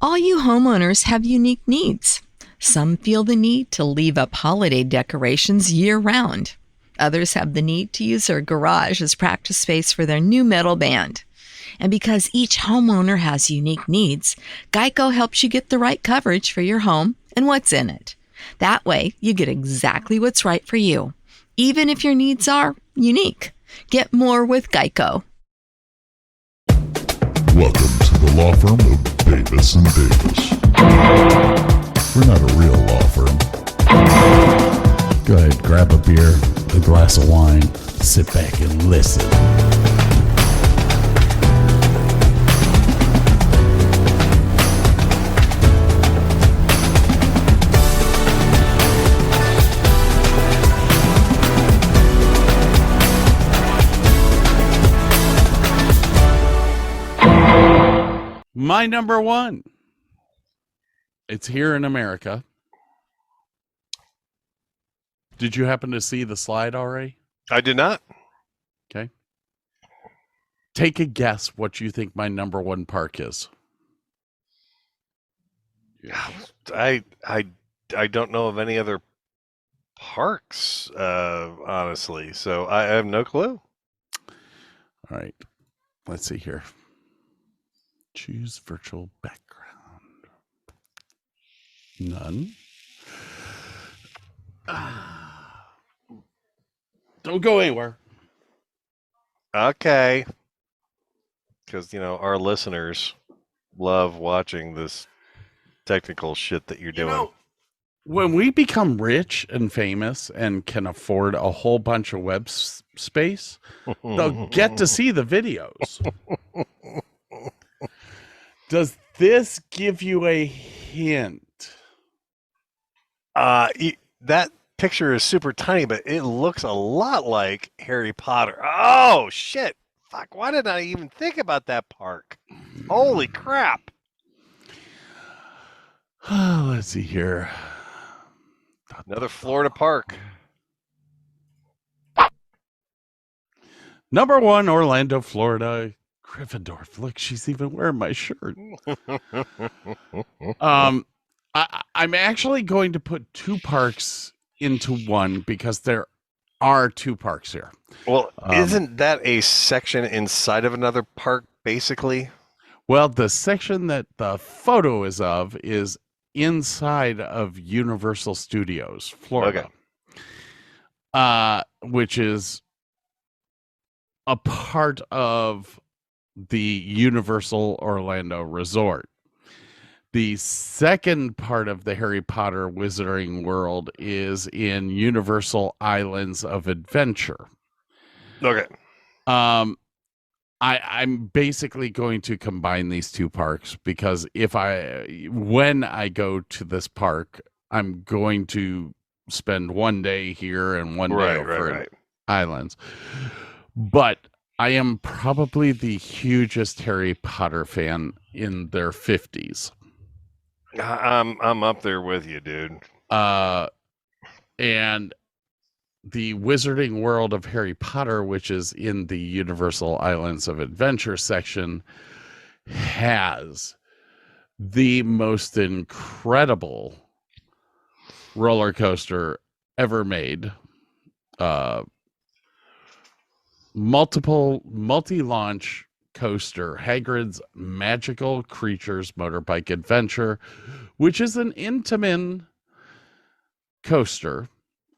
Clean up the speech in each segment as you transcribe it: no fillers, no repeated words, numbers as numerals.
All you homeowners have unique needs. Some feel the need to leave up holiday decorations year-round. Others have the need to use their garage as practice space for their new metal band. And because each homeowner has unique needs, Geico helps you get the right coverage for your home and what's in it. That way, you get exactly what's right for you, even if your needs are unique. Get more with Geico. Welcome to the law firm of Davis and Davis. We're not a real law firm. Go ahead, grab a beer, a glass of wine, sit back and listen. My number one. It's here in America. Did you happen to see the slide already? I did not. Okay. Take a guess what you think my number one park is. I don't know of any other parks, honestly. So I have no clue. All right. Let's see here. Choose virtual background. None. Don't go anywhere. Okay. Because, our listeners love watching this technical shit that you're doing. When we become rich and famous and can afford a whole bunch of web space, they'll get to see the videos. Does this give you a hint? That picture is super tiny, but it looks a lot like Harry Potter. Oh, shit. Fuck, why did I even think about that park? Holy crap. Let's see here. Another Florida park. Number one, Orlando, Florida. Gryffindor. Look, she's even wearing my shirt. I'm actually going to put two parks into one because there are two parks here. Well, isn't that a section inside of another park, basically? Well, the section that the photo is of is inside of Universal Studios, Florida. Okay. Which is a part of the Universal Orlando Resort. The second part of the Harry Potter Wizarding World is in Universal Islands of Adventure. Okay. I'm basically going to combine these two parks because when I go to this park, I'm going to spend one day here and one day over in Islands. But I am probably the hugest Harry Potter fan in their 50s. I'm up there with you, dude. And the Wizarding World of Harry Potter, which is in the Universal Islands of Adventure section, has the most incredible roller coaster ever made. Multi-launch coaster, Hagrid's Magical Creatures Motorbike Adventure, which is an Intamin coaster.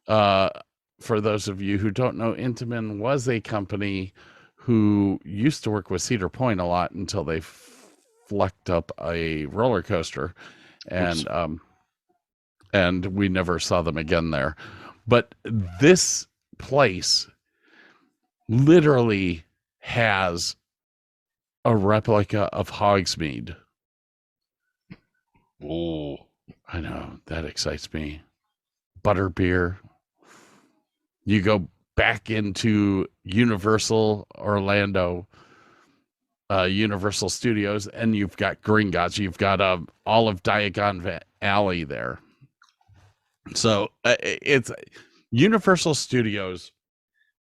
For those of you who don't know, Intamin was a company who used to work with Cedar Point a lot until they flecked up a roller coaster, and we never saw them again there. But this place literally has a replica of Hogsmeade. Oh, I know, that excites me. Butterbeer. You go back into Universal Orlando, Universal Studios, and you've got Gringotts. You've got all of Diagon Alley there. So it's Universal Studios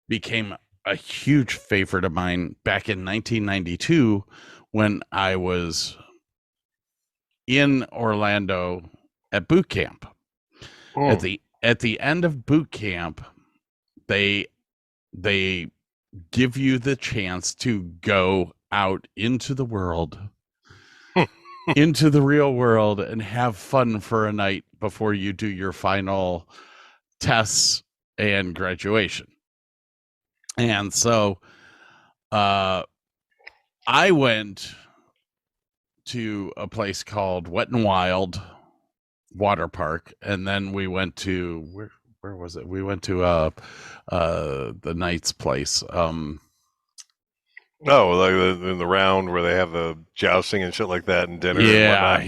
became a huge favorite of mine back in 1992 when I was in Orlando at boot camp. At the end of boot camp, they give you the chance to go out into the world, into the real world, and have fun for a night before you do your final tests and graduation. And so I went to a place called Wet and Wild Water Park, and then we went to where was it? We went to the Knight's place. Like in the round where they have the jousting and shit like that, and dinner. Yeah.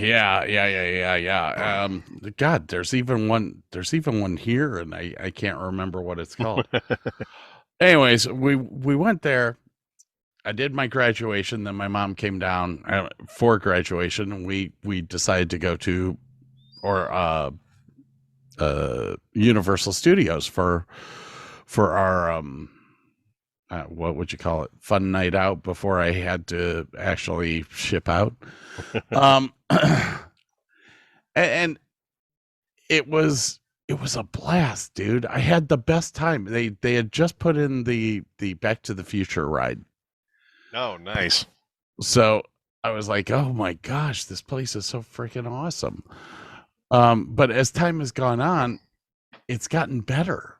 And God, there's even one here, and I can't remember what it's called. Anyways, we went there. I did my graduation. Then my mom came down for graduation, and we decided to go to Universal Studios for our what would you call it, fun night out before I had to actually ship out. And it was a blast, dude. I had the best time. They had just put in the Back to the Future ride. Oh, nice. So I was like, oh my gosh, this place is so freaking awesome. But as time has gone on, it's gotten better.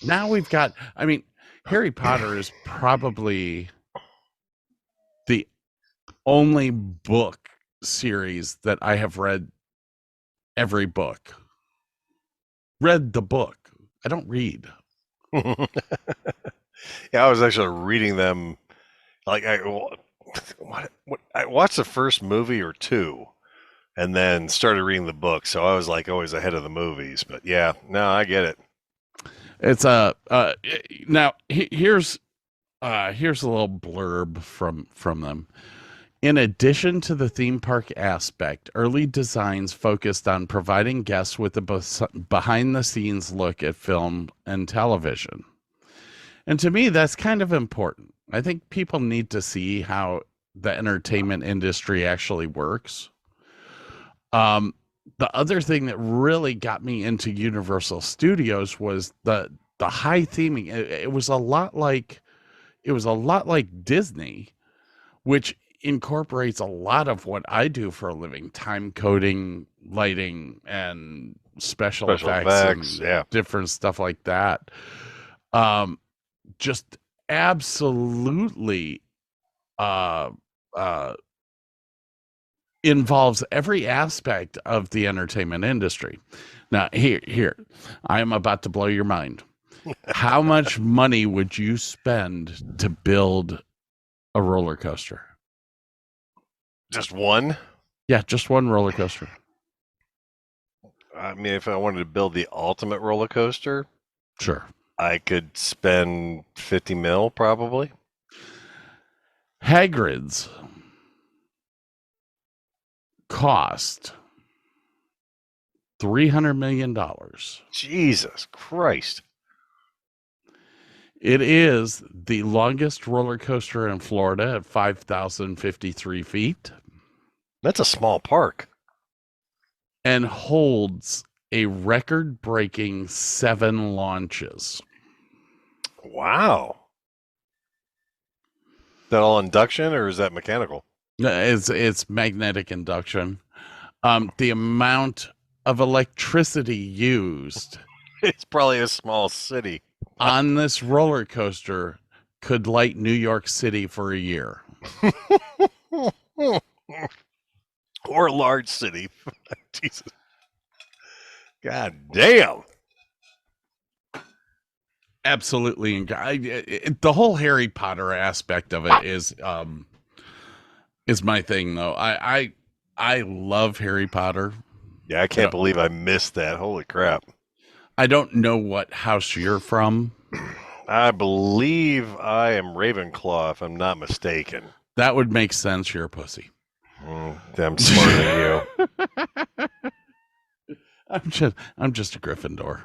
Now we've got, Harry Potter is probably the only book series that I have read every book. Read the book. I don't read. Yeah, I was actually reading them. Like I watched the first movie or two, and then started reading the book. So I was like always ahead of the movies. But yeah, no, I get it. It's now here's a little blurb from them. In addition to the theme park aspect, early designs focused on providing guests with a behind the scenes look at film and television. And to me, that's kind of important. I think people need to see how the entertainment industry actually works. The other thing that really got me into Universal Studios was the high theming. It was a lot like Disney, which incorporates a lot of what I do for a living: time coding, lighting, and special effects and different stuff like that. Just absolutely involves every aspect of the entertainment industry. Now, here, I am about to blow your mind. How much money would you spend to build a roller coaster? Just one? Yeah, just one roller coaster. I mean, if I wanted to build the ultimate roller coaster, sure, I could spend 50 mil probably. Hagrid's cost $300 million. Jesus Christ. It is the longest roller coaster in Florida at 5,053 feet. That's a small park. And holds a record-breaking 7 launches. Wow. Is that all induction or is that mechanical? It's magnetic induction. The amount of electricity used it's probably a small city on this roller coaster could light New York City for a year. Or a large city. Jesus. God damn. Absolutely. The whole Harry Potter aspect of it is my thing, though. I love Harry Potter. Yeah, I can't believe I missed that. Holy crap. I don't know what house you're from. I believe I am Ravenclaw, if I'm not mistaken. That would make sense. You're a pussy. I'm smarter than you. I'm just a Gryffindor.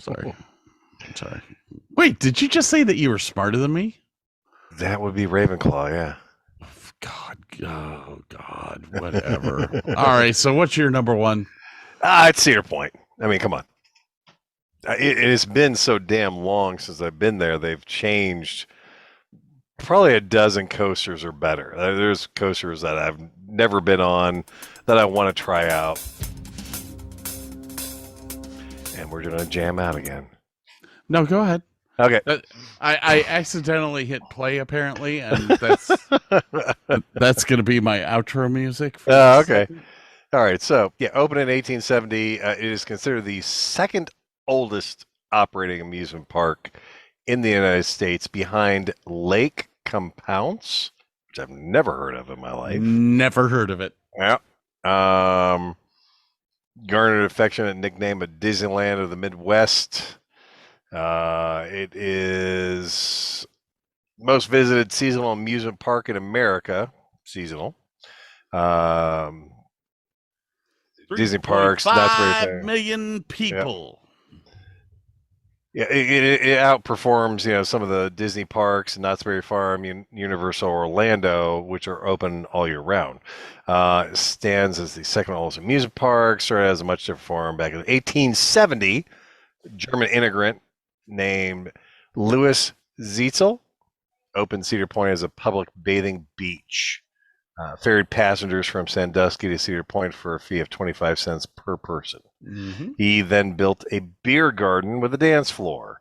Sorry. I'm sorry. Wait, did you just say that you were smarter than me? That would be Ravenclaw, yeah. God. Oh, God. Whatever. All right. So what's your number one? It's Cedar Point. I mean, come on. It has been so damn long since I've been there. They've changed probably a dozen coasters or better. There's coasters that I've never been on that I want to try out. And we're going to jam out again. No, go ahead. Okay. I accidentally hit play, apparently, and that's going to be my outro music. Okay. All right. So, yeah, opened in 1870. It is considered the second oldest operating amusement park in the United States, behind Lake Compounce, which I've never heard of in my life. Never heard of it. Yeah. Garnered affectionate nickname of Disneyland of the Midwest. It is most visited seasonal amusement park in America. Seasonal. Disney parks, Knott's Berry Farm. 5 million people. Yeah, it outperforms, some of the Disney parks, Knott's Berry Farm, Universal Orlando, which are open all year round. It stands as the second oldest amusement park. Started as a much different form back in 1870. German immigrant named Louis Zietzel opened Cedar Point as a public bathing beach. Ferried passengers from Sandusky to Cedar Point for a fee of 25 cents per person. Mm-hmm. He then built a beer garden with a dance floor.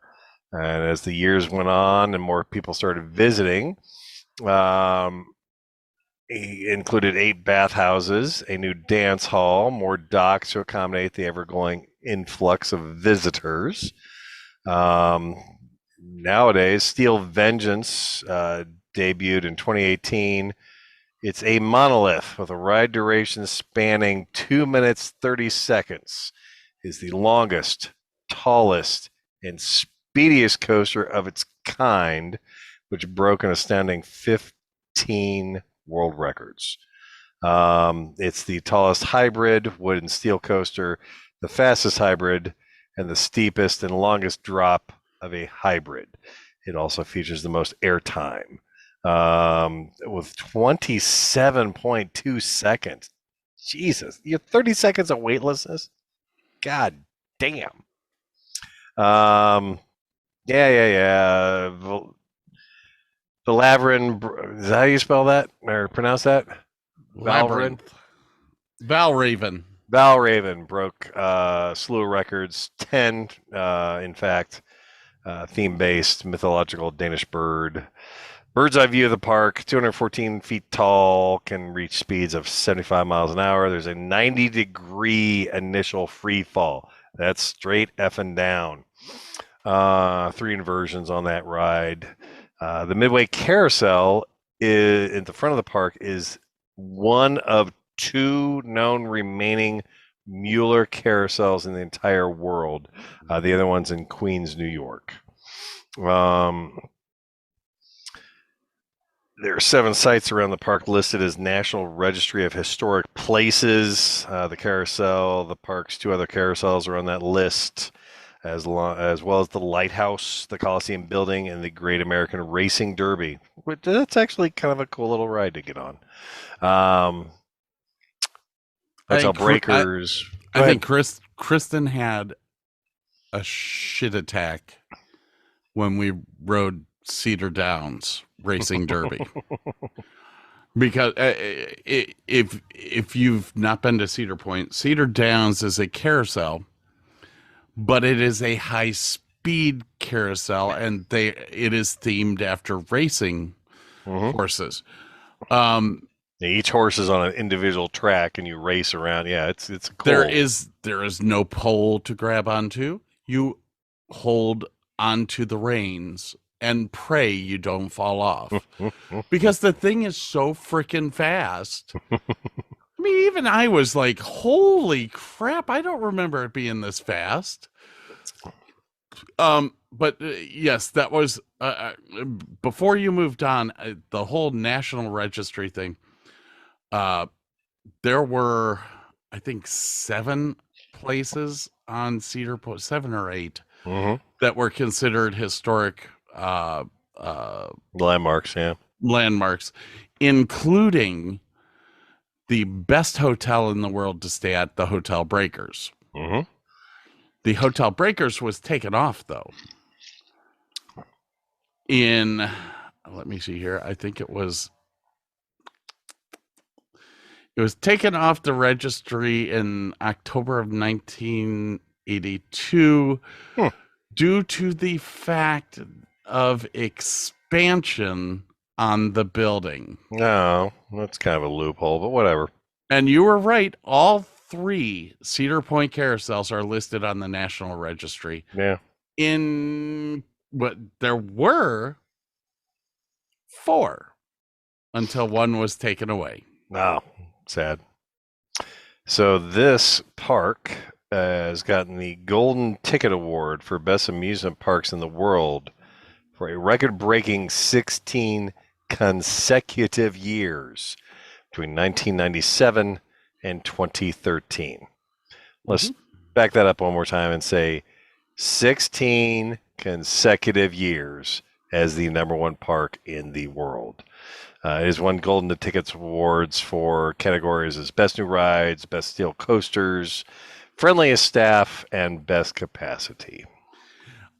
And as the years went on and more people started visiting, he included 8 bathhouses, a new dance hall, more docks to accommodate the ever-growing influx of visitors. Nowadays, Steel Vengeance debuted in 2018. It's a monolith with a ride duration spanning 2 minutes 30 seconds. Is the longest, tallest, and speediest coaster of its kind, which broke an astounding 15 world records. It's the tallest hybrid wood and steel coaster, the fastest hybrid, and the steepest and longest drop of a hybrid. It also features the most airtime. With 27.2 seconds. Jesus, you have 30 seconds of weightlessness? God damn. Yeah. Valravn, is that how you spell that? Or pronounce that? Valravn. Valravn broke a slew of records, 10, in fact, theme-based mythological Danish bird. Bird's eye view of the park, 214 feet tall, can reach speeds of 75 miles an hour. There's a 90-degree initial free fall. That's straight effing down. 3 inversions on that ride. The Midway Carousel in the front of the park is one of 2 known remaining Mueller carousels in the entire world. The other one's in Queens, New York. There are 7 sites around the park listed as National Registry of Historic Places. The carousel, the park's 2 other carousels are on that list, as well as the Lighthouse, the Coliseum Building, and the Great American Racing Derby. That's actually kind of a cool little ride to get on. Hotel Breakers. I think Kristen had a shit attack when we rode Cedar Downs Racing Derby. Because if you've not been to Cedar Point, Cedar Downs is a carousel, but it is a high-speed carousel, and it is themed after racing horses. Each horse is on an individual track, and you race around. Yeah, it's cool. There is no pole to grab onto. You hold onto the reins and pray you don't fall off, because the thing is so freaking fast. I mean, even I was like, holy crap, I don't remember it being this fast. But yes, that was before you moved on, the whole National Registry thing. There were, I think, 7 places on Cedar Point, 7 or 8, that were considered historic landmarks. Yeah, landmarks, including the best hotel in the world to stay at, the Hotel Breakers. Mm-hmm. The Hotel Breakers was taken off, though. Let me see here. I think it was taken off the registry in October of 1982 due to the fact of expansion on the building. No, that's kind of a loophole, but whatever. And you were right. All 3 Cedar Point carousels are listed on the National Registry. Yeah. But there were 4 until one was taken away. Wow, sad. So this park has gotten the Golden Ticket Award for Best Amusement Parks in the World for a record-breaking 16 consecutive years between 1997 and 2013. Let's back that up one more time and say 16 consecutive years as the #1 park in the world. It has won Golden Tickets Awards for categories as Best New Rides, Best Steel Coasters, Friendliest Staff, and Best Capacity.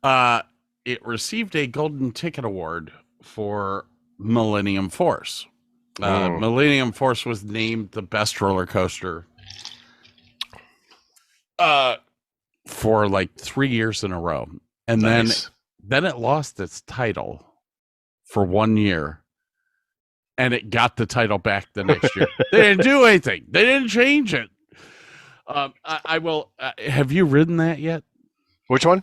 It received a Golden Ticket Award for Millennium Force. Millennium Force was named the best roller coaster for like 3 years in a row. And Nice. then it lost its title for 1 year. And it got the title back the next year. They didn't do anything. They didn't change it. I will. Have you ridden that yet? Which one?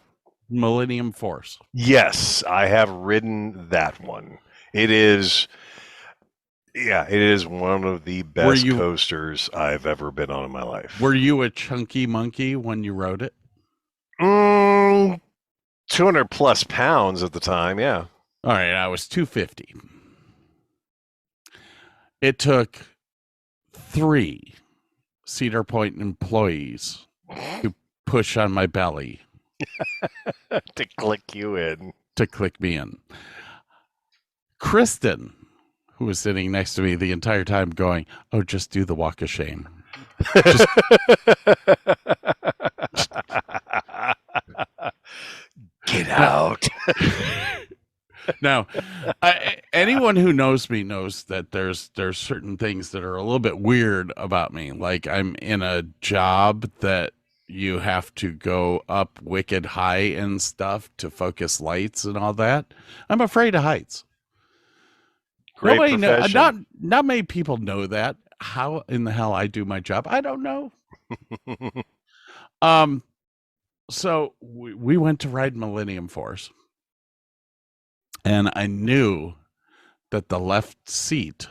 Millennium Force. Yes, I have ridden that one. It is one of the best coasters I've ever been on in my life. Were you a chunky monkey when you rode it? 200 plus pounds at the time, yeah. All right, I was 250. It took 3 Cedar Point employees to push on my belly to click you in. To click me in. Kristen, who was sitting next to me the entire time going, "Oh, just do the walk of shame." Get out. Now, anyone who knows me knows that there's certain things that are a little bit weird about me. Like I'm in a job that you have to go up wicked high and stuff to focus lights and all that. I'm afraid of heights. Great profession. Not many people know that. How in the hell I do my job, I don't know. So we went to ride Millennium Force. And I knew that the left seat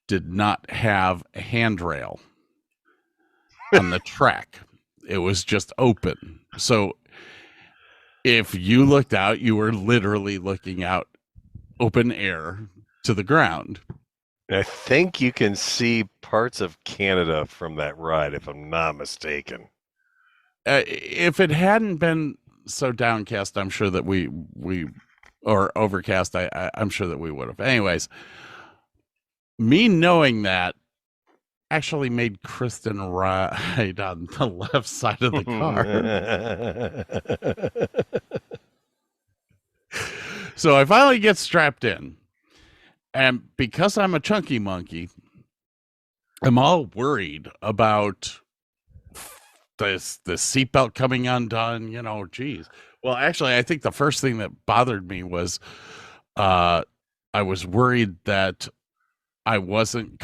did not have a handrail on the track. It was just open. So if you looked out, you were literally looking out open air to the ground. I think you can see parts of Canada from that ride, if I'm not mistaken. If it hadn't been so downcast, I'm sure that we or overcast, I'm sure that we would have. Anyways, me knowing that actually made Kristen ride on the left side of the car. So I finally get strapped in. And because I'm a chunky monkey, I'm all worried about the seatbelt coming undone, geez. Well, actually, I think the first thing that bothered me was I was worried that I wasn't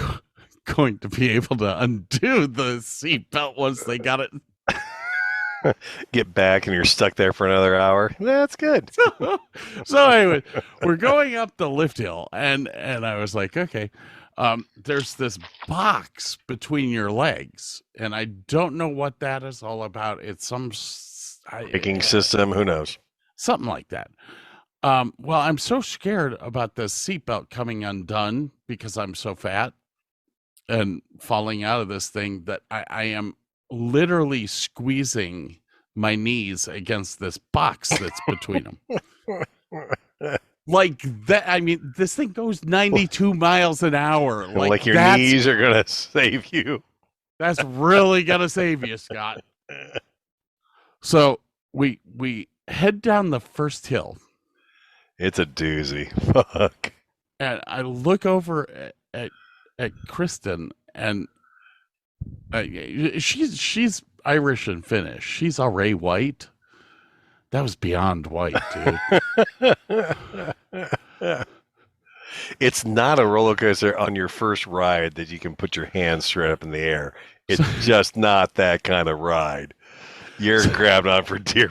going to be able to undo the seatbelt once they got it. Get back and you're stuck there for another hour. That's good. So anyway, we're going up the lift hill, and I was like, okay, there's this box between your legs, and I don't know what that is all about. It's some braking system, who knows? Something like that. Well, I'm so scared about the seatbelt coming undone because I'm so fat and falling out of this thing that I am literally squeezing my knees against this box that's between them. Like that. I mean, this thing goes 92 miles an hour. Like your knees are gonna save you. That's really gonna save you, Scott. So we head down the first hill. It's a doozy. Fuck. And I look over at Kristen, and she's Irish and Finnish. She's already white. That was beyond white, dude. It's not a roller coaster on your first ride that you can put your hands straight up in the air. It's just not that kind of ride. You're grabbed on for dear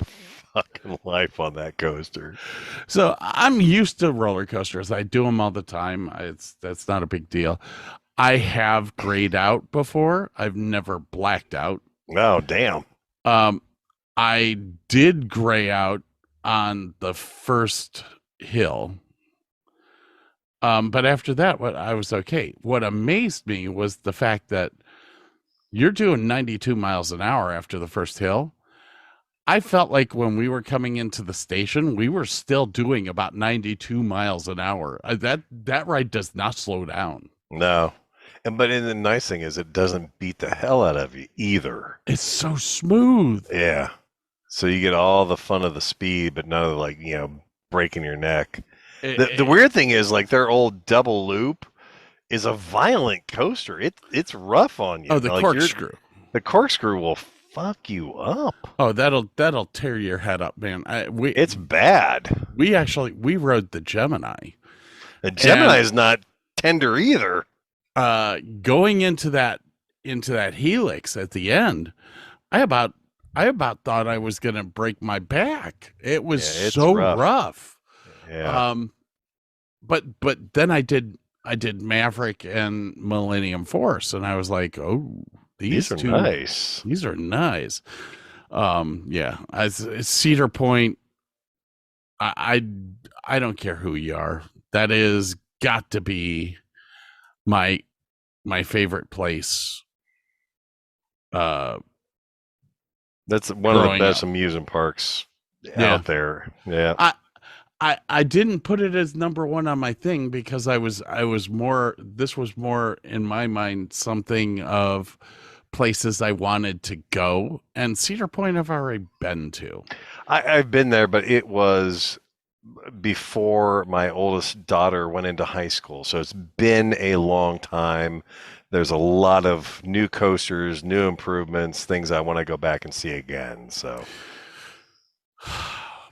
fucking life on that coaster. So I'm used to roller coasters. I do them all the time. That's not a big deal. I have grayed out before. I've never blacked out. Oh, damn. I did gray out on the first hill. But after that, I was okay. What amazed me was the fact that you're doing 92 miles an hour after the first hill. I felt like when we were coming into the station, we were still doing about 92 miles an hour. That ride does not slow down. No. But the nice thing is it doesn't beat the hell out of you either. It's so smooth. Yeah. So you get all the fun of the speed, but none of the, breaking your neck. The weird thing is, like, their old double loop is a violent coaster. It's rough on you. Oh, the corkscrew. The corkscrew will fuck you up. Oh, that'll tear your head up, man. It's bad. We rode the Gemini. The Gemini is not tender either. Going into that helix at the end, I about thought I was gonna break my back. It was so rough. Yeah. But then I did Maverick and Millennium Force, and I was like, oh, these are two, nice. These are nice. Yeah. As Cedar Point, I don't care who you are. That is got to be my favorite place. That's one of the best amusement parks out there. Yeah. I didn't put it as number one on my thing because this was more in my mind something of places I wanted to go, and Cedar Point I've already been to. I've been there, but it was before my oldest daughter went into high school, so it's been a long time. There's a lot of new coasters, new improvements, things I want to go back and see again. So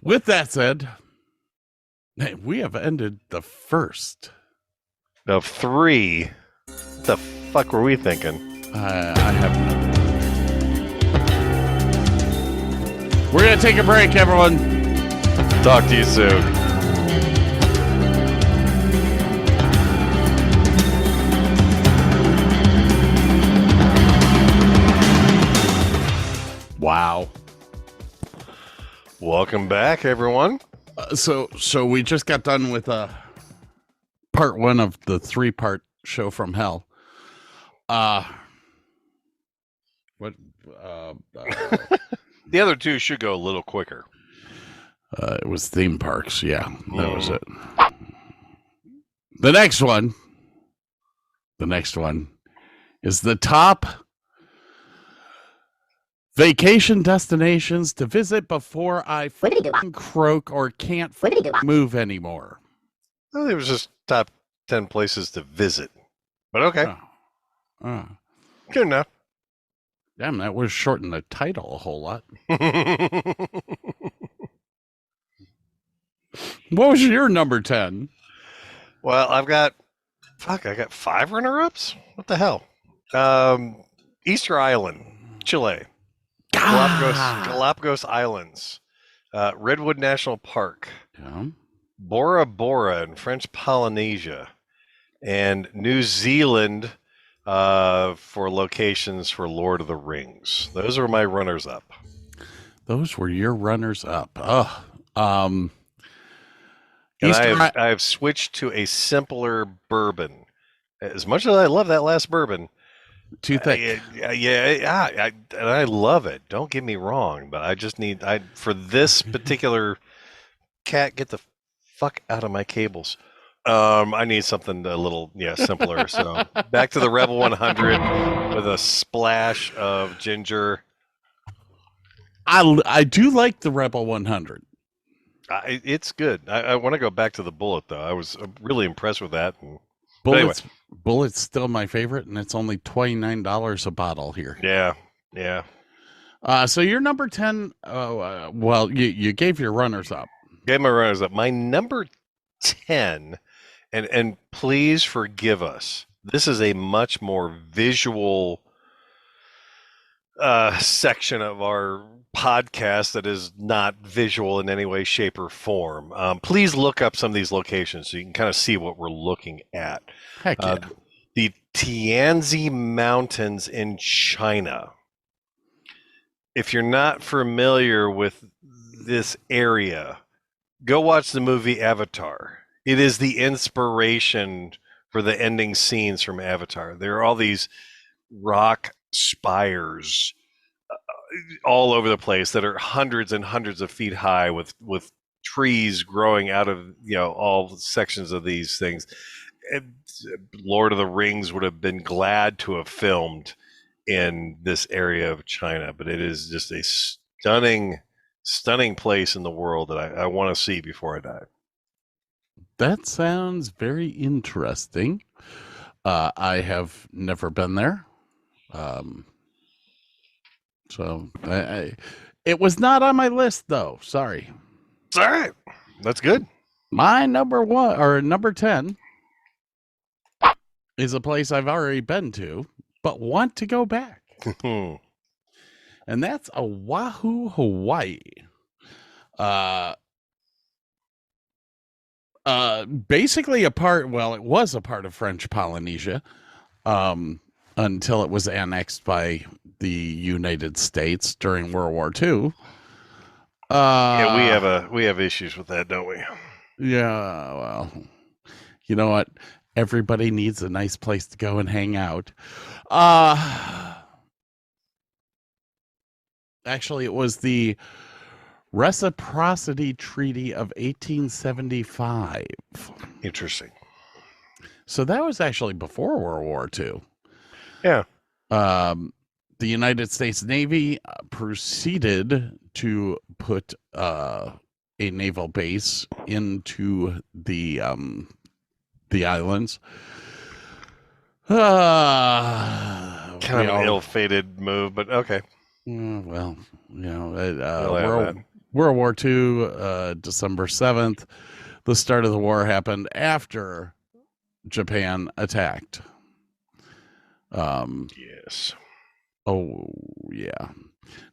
with that said, we have ended the first of 3. What the fuck were we thinking? I have no. We're going to take a break, everyone. Talk to you soon. Wow. Welcome back, everyone. So we just got done with part 1 of the 3-part show from hell. The other 2 should go a little quicker. It was theme parks. Yeah, that was it. The next one is the top vacation destinations to visit before I croak or can't move anymore. Well, it was just top 10 places to visit. But okay. Good enough. Damn, that was shorten the title a whole lot. What was your number 10? Well, I got 5 runner-ups? What the hell? Easter Island, Chile. Galapagos Islands. Redwood National Park. Yeah. Bora Bora in French Polynesia. And New Zealand for locations for Lord of the Rings. Those are my runners-up. Those were your runners-up. Oh, and I have switched to a simpler bourbon. As much as I love that last bourbon, too thick. And I love it. Don't get me wrong, but I just need for this particular cat get the fuck out of my cables. I need something a little simpler. So back to the Rebel 100 with a splash of ginger. I do like the Rebel 100. It's good. I want to go back to the Bullet though. I was really impressed with that. Bullet's still my favorite, and it's only $29 a bottle here. Yeah. So your number 10. Well, you gave your runners up. Gave my runners up. My number 10, and please forgive us. This is a much more visual section of our podcast that is not visual in any way, shape, or form. Please look up some of these locations so you can kind of see what we're looking at. Heck yeah. The Tianzi Mountains in China. If you're not familiar with this area, go watch the movie Avatar. It is the inspiration for the ending scenes from Avatar. There are all these rock spires all over the place that are hundreds and hundreds of feet high with trees growing out of all sections of these things. And Lord of the Rings would have been glad to have filmed in this area of China, but it is just a stunning place in the world that I want to see before I die. That sounds very interesting. I have never been there. So it was not on my list though. Sorry. It's all right. That's good. My number 10 is a place I've already been to, but want to go back. And that's Oahu, Hawaii. Basically it was a part of French Polynesia, until it was annexed by the United States during World War II. We have issues with that, don't we? Yeah, well, you know what? Everybody needs a nice place to go and hang out. Actually, it was the Reciprocity Treaty of 1875. Interesting. So that was actually before World War II. Yeah. The United States Navy proceeded to put a naval base into the islands. Kind of an ill-fated move, but okay. Well, World War II, December 7th. The start of the war happened after Japan attacked. Yes. Oh, yeah.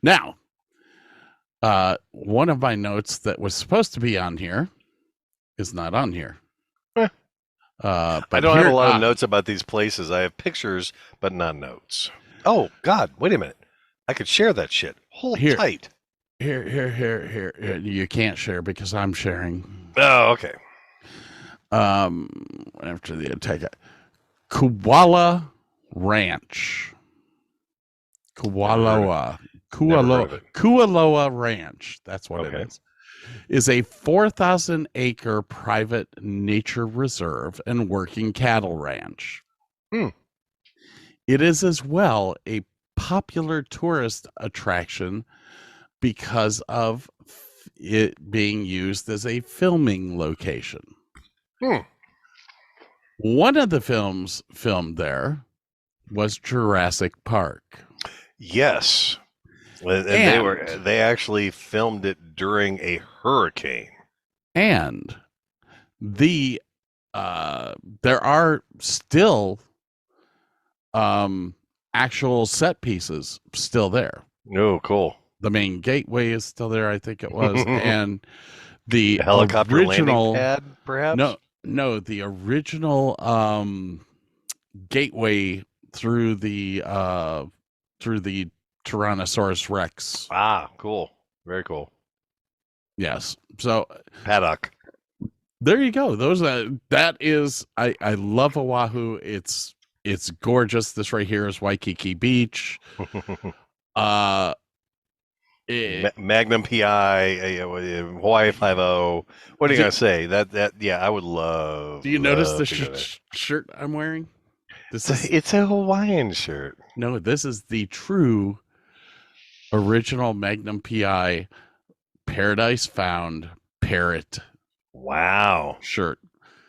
Now, one of my notes that was supposed to be on here is not on here. But I don't have a lot of notes about these places. I have pictures, but not notes. Oh, God. Wait a minute. I could share that shit. Hold tight. Here. You can't share because I'm sharing. Oh, okay. After the attack. Kuala Ranch. Kualoa Ranch. That's what it is a 4,000 acre private nature reserve and working cattle ranch. It is as well a popular tourist attraction because of it being used as a filming location. One of the films filmed there was Jurassic Park. Yes. And they actually filmed it during a hurricane. And there are still actual set pieces still there. Oh, cool. The main gateway is still there, I think it was. And the helicopter original landing pad, perhaps? No, the original gateway through the Tyrannosaurus Rex. Ah, cool. Very cool. Yes. So paddock. There you go. That is I love Oahu. It's gorgeous. This right here is Waikiki Beach. Magnum PI, Hawaii 5-0. What are you gonna say? Yeah, I would love. Do you notice the to go there. shirt I'm wearing? It's a Hawaiian shirt. No, this is the true original Magnum PI Paradise Found parrot. Wow, Shirt.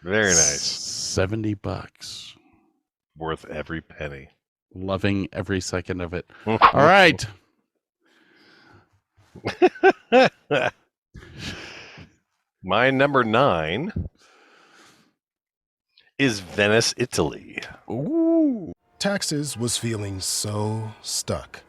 Very nice. $70. Worth every penny. Loving every second of it. All right. My number 9 is Venice, Italy. Ooh. Taxes was feeling so stuck.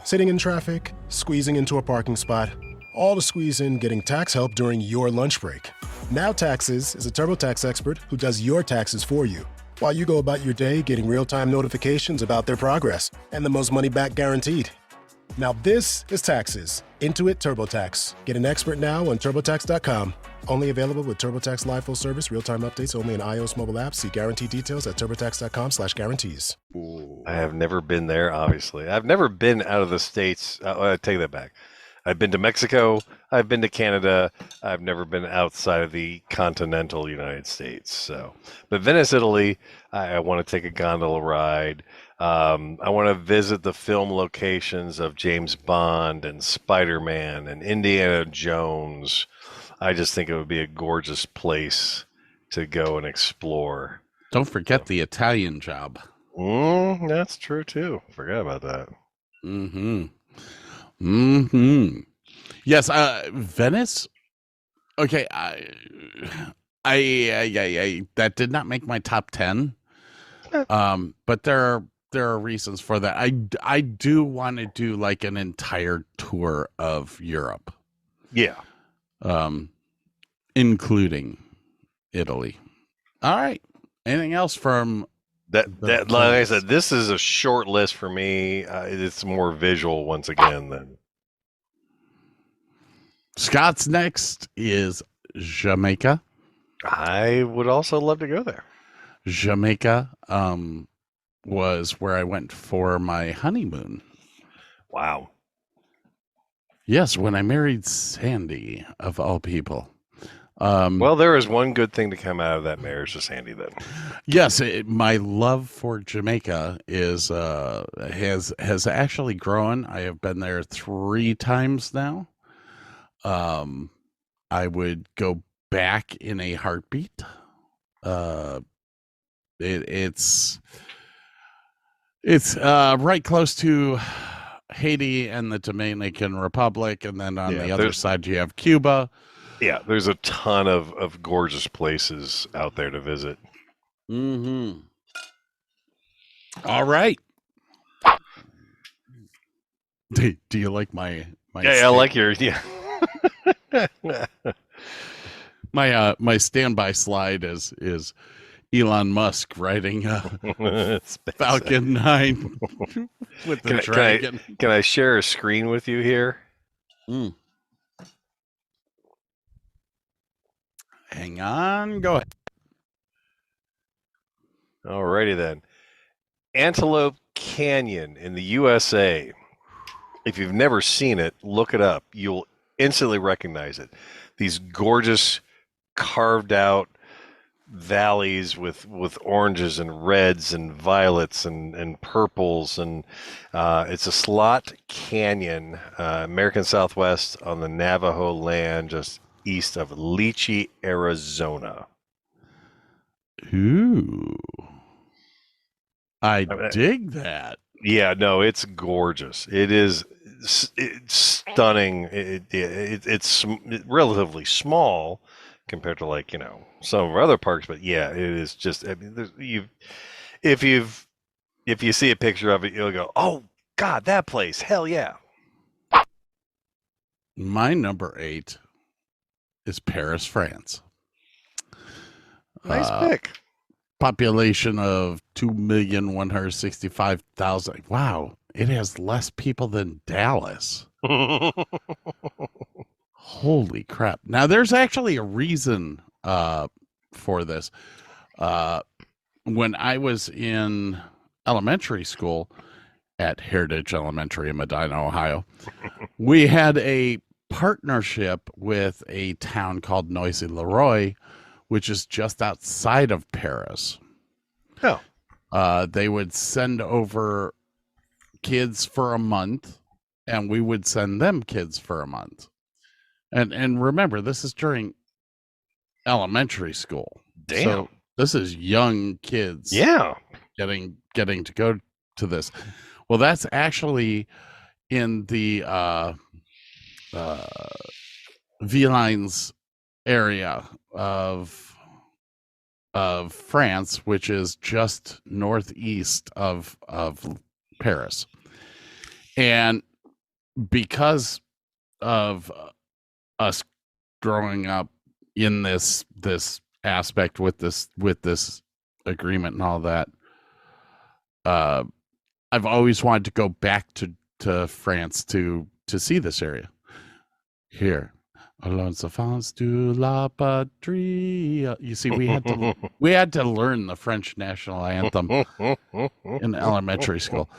Sitting in traffic, squeezing into a parking spot, all to squeeze in getting tax help during your lunch break. Now Taxes is a TurboTax expert who does your taxes for you, while you go about your day getting real-time notifications about their progress and the most money back guaranteed. Now this is Taxes. Intuit TurboTax. Get an expert now on TurboTax.com. Only available with TurboTax Live Full Service. Real-time updates only in iOS mobile apps. See guarantee details at TurboTax.com/guarantees. I have never been there, obviously. I've never been out of the States. I take that back. I've been to Mexico. I've been to Canada. I've never been outside of the continental United States. So, but Venice, Italy, I want to take a gondola ride. I want to visit the film locations of James Bond and Spider-Man and Indiana Jones. I just think it would be a gorgeous place to go and explore. Don't forget the Italian job. That's true too. Forgot about that. Yes, Venice. Okay, I that did not make my top 10. But there are reasons for that. I do want to do like an entire tour of Europe. Yeah. Including Italy. All right. Anything else from that? Like I said, this is a short list for me. It's more visual once again than Scott's. Next is Jamaica. I would also love to go there. Jamaica was where I went for my honeymoon. Wow. Yes, when I married Sandy, of all people. Well, there is one good thing to come out of that marriage to Sandy, then. Yes, my love for Jamaica has actually grown. I have been there 3 times now. I would go back in a heartbeat. It's right close to Haiti and the Dominican Republic, and then on the other side you have Cuba. Yeah, there's a ton of gorgeous places out there to visit. All right. Do you like my I like your my standby slide is Elon Musk riding Falcon 9 with the dragon. Can I share a screen with you here? Hang on. Go ahead. Alrighty then. Antelope Canyon in the USA. If you've never seen it, look it up. You'll instantly recognize it. These gorgeous carved out valleys with oranges and reds and violets and purples, and it's a slot canyon, American Southwest on the Navajo land, just east of Leachy, Arizona. Ooh, I dig that. Yeah, no, it's gorgeous. It's stunning. It's relatively small compared to some of our other parks, but yeah, it is just. I mean, if you see a picture of it, you'll go, "Oh God, that place! Hell yeah!" My number 8 is Paris, France. Nice pick. Population of 2,165,000. Wow, it has less people than Dallas. Holy crap. Now, there's actually a reason for this. When I was in elementary school at Heritage Elementary in Medina, Ohio, We had a partnership with a town called Noisy-le-Roi, which is just outside of Paris. Oh. They would send over kids for a month, and we would send them kids for a month. And remember, this is during elementary school. Damn. So this is young kids. Yeah. Getting to go to this. Well, that's actually in the Villaines area of France, which is just northeast of Paris. And because of us growing up in this aspect with this agreement and all that, I've always wanted to go back to France to see this area. Here, allons enfants de la patrie. You see, we had to learn the French national anthem in elementary school.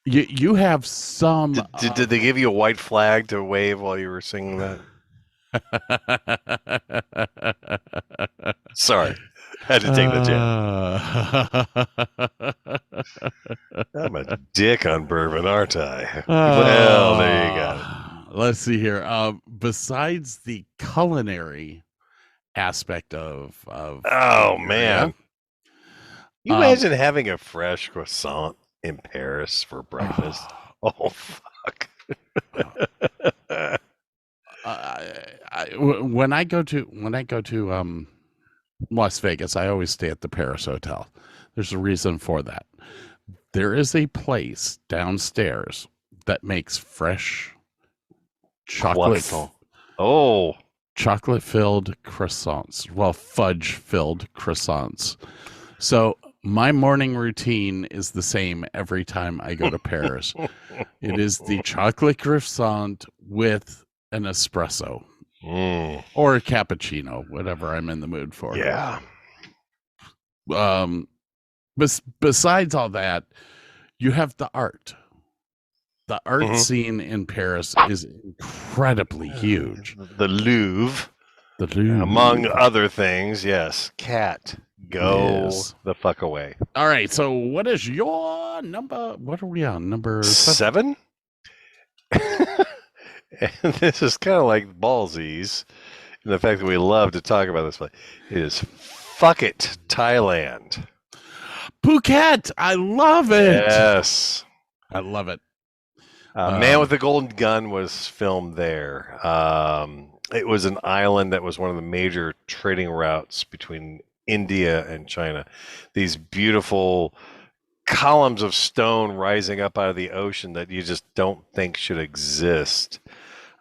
You have some. Did they give you a white flag to wave while you were singing that? Sorry, had to take the jab. I'm a dick on bourbon, aren't I? Well, there you go. Let's see here. Besides the culinary aspect of oh man, you imagine having a fresh croissant in Paris for breakfast? Oh fuck. When I go to Las Vegas, I always stay at the Paris Hotel. There's a reason for that. There is a place downstairs that makes fresh chocolate. Chocolate filled croissants. Well, fudge filled croissants. So my morning routine is the same every time I go to Paris. It is the chocolate croissant with an espresso or a cappuccino, whatever I'm in the mood for. Yeah. Besides all that, you have the art. The art scene in Paris is incredibly huge. The Louvre. Among other things, yes. Cat, go the fuck away. All right, so what is your number? What are we on? Number 7? And this is kind of like ballsies in the fact that we love to talk about this place. It is Fuck It, Thailand. Phuket! I love it! Yes. I love it. Man with the Golden Gun was filmed there. It was an island that was one of the major trading routes between India and China. These beautiful columns of stone rising up out of the ocean that you just don't think should exist.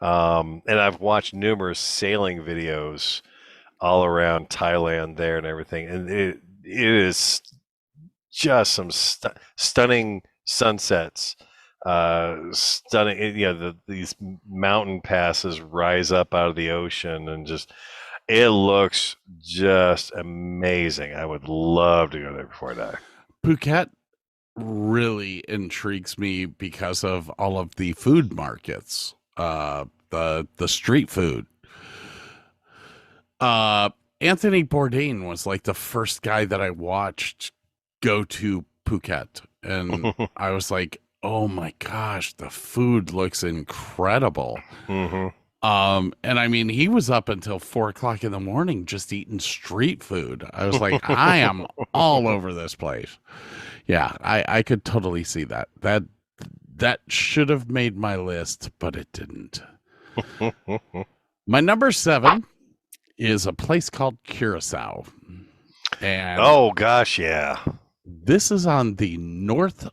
And I've watched numerous sailing videos all around Thailand there and everything. And it is just some stunning sunsets. Stunning, these mountain passes rise up out of the ocean and just it looks just amazing. I would love to go there before I die. Phuket really intrigues me because of all of the food markets, the street food. Anthony Bourdain was like the first guy that I watched go to Phuket, and I was like, oh my gosh, the food looks incredible. And I mean, he was up until 4:00 in the morning just eating street food. I was like, I am all over this place. Yeah, I could totally see that. That should have made my list, but it didn't. My number 7 is a place called Curacao. And oh gosh, yeah. This is on the north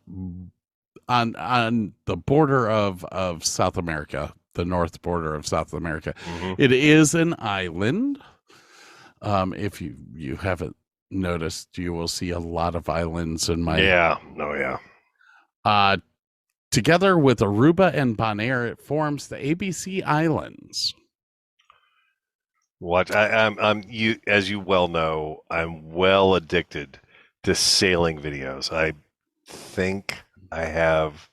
on the border of South America, the north border of South America. It is an island. If you haven't noticed, you will see a lot of islands in my together with Aruba and Bonaire, it forms the ABC Islands. What I'm you, as you well know, I'm well addicted to sailing videos. I think I have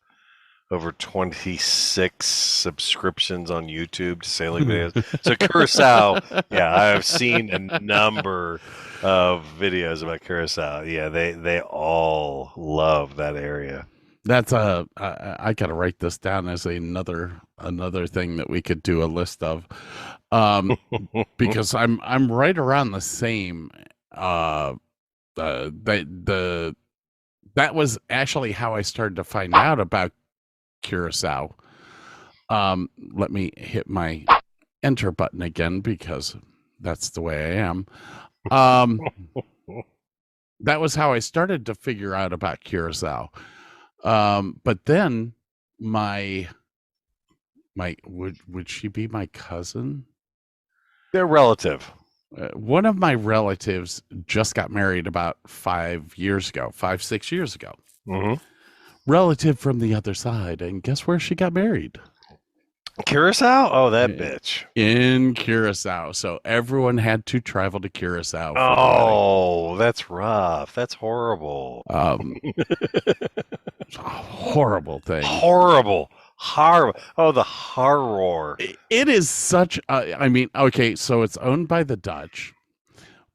over 26 subscriptions on YouTube to sailing videos. So Curacao, yeah, I've seen a number of videos about Curacao. Yeah, they all love that area. That's I gotta write this down as another thing that we could do a list of, because I'm right around the same. That was actually how I started to find out about Curacao. Let me hit my enter button again because that's the way I am. That was how I started to figure out about Curacao. But then my would she be my cousin? They're relative. One of my relatives just got married about 6 years ago. Mm-hmm. Relative from the other side, and guess where she got married? Curacao? Oh, that bitch. In Curacao. So everyone had to travel to Curacao. Oh, that's rough. That's horrible. Horrible thing. Horrible. Oh, the horror. It is such I mean, okay, so it's owned by the Dutch,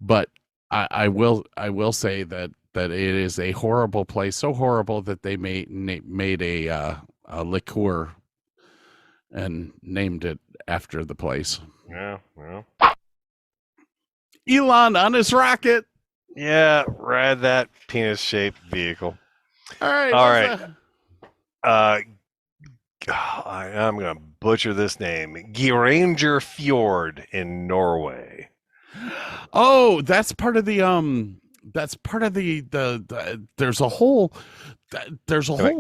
but I will say that it is a horrible place, so horrible that they made a liqueur and named it after the place. Yeah, well. Elon on his rocket. Yeah, ride that penis-shaped vehicle. All right. I'm going to butcher this name. Geiranger Fjord in Norway. Oh, that's part of the there's a whole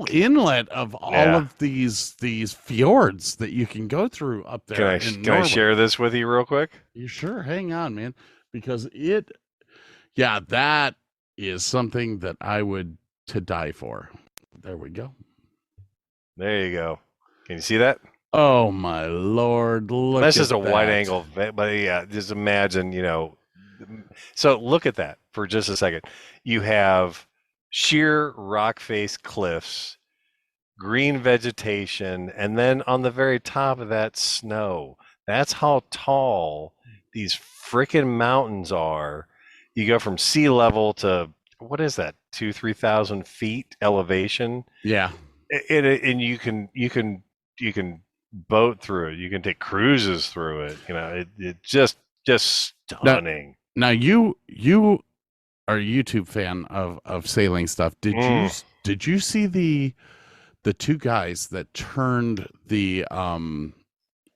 inlet of all of these fjords that you can go through up there. Can I share this with you real quick? You sure? Hang on, man, because that is something that I would to die for. There we go. There you go. Can you see that? Oh my Lord! Look, this is a wide angle, but yeah, just imagine, So look at that for just a second. You have sheer rock face cliffs, green vegetation, and then on the very top of that, snow. That's how tall these freaking mountains are. You go from sea level to, what is that, 2,000-3,000 feet elevation? Yeah. And you can boat through it. You can take cruises through it. It just stunning. Now you are a YouTube fan of sailing stuff. Did you see the two guys that turned the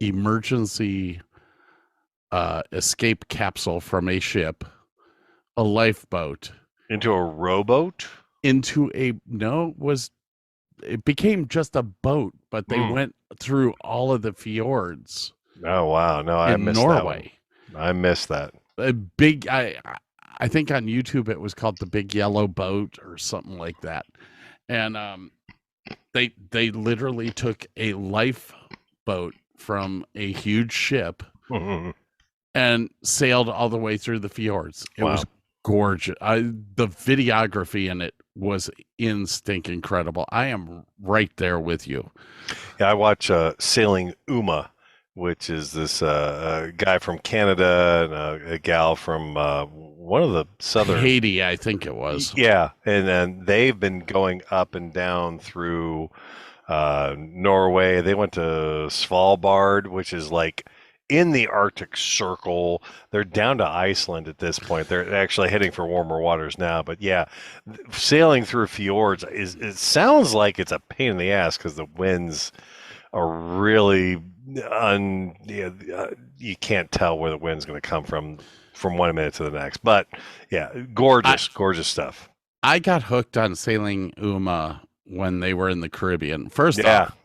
emergency escape capsule from a ship, a lifeboat, into a rowboat? It became just a boat, but they went through all of the fjords. Oh wow! No, I missed Norway. That one. I missed that. A big. I think on YouTube it was called the Big Yellow Boat or something like that, and they literally took a lifeboat from a huge ship and sailed all the way through the fjords. It was gorgeous. The videography in it was incredible. I am right there with you. Yeah, I watch Sailing Uma, which is this guy from Canada and a gal from one of the southern Haiti, I think it was. Yeah, and then they've been going up and down through Norway. They went to Svalbard, which is like in the Arctic Circle. They're down to Iceland at this point. They're actually heading for warmer waters now. But yeah, sailing through fjords it sounds like it's a pain in the ass because the winds are really you can't tell where the wind's going to come from 1 minute to the next. But yeah, gorgeous stuff. I got hooked on Sailing Uma when they were in the Caribbean. First off,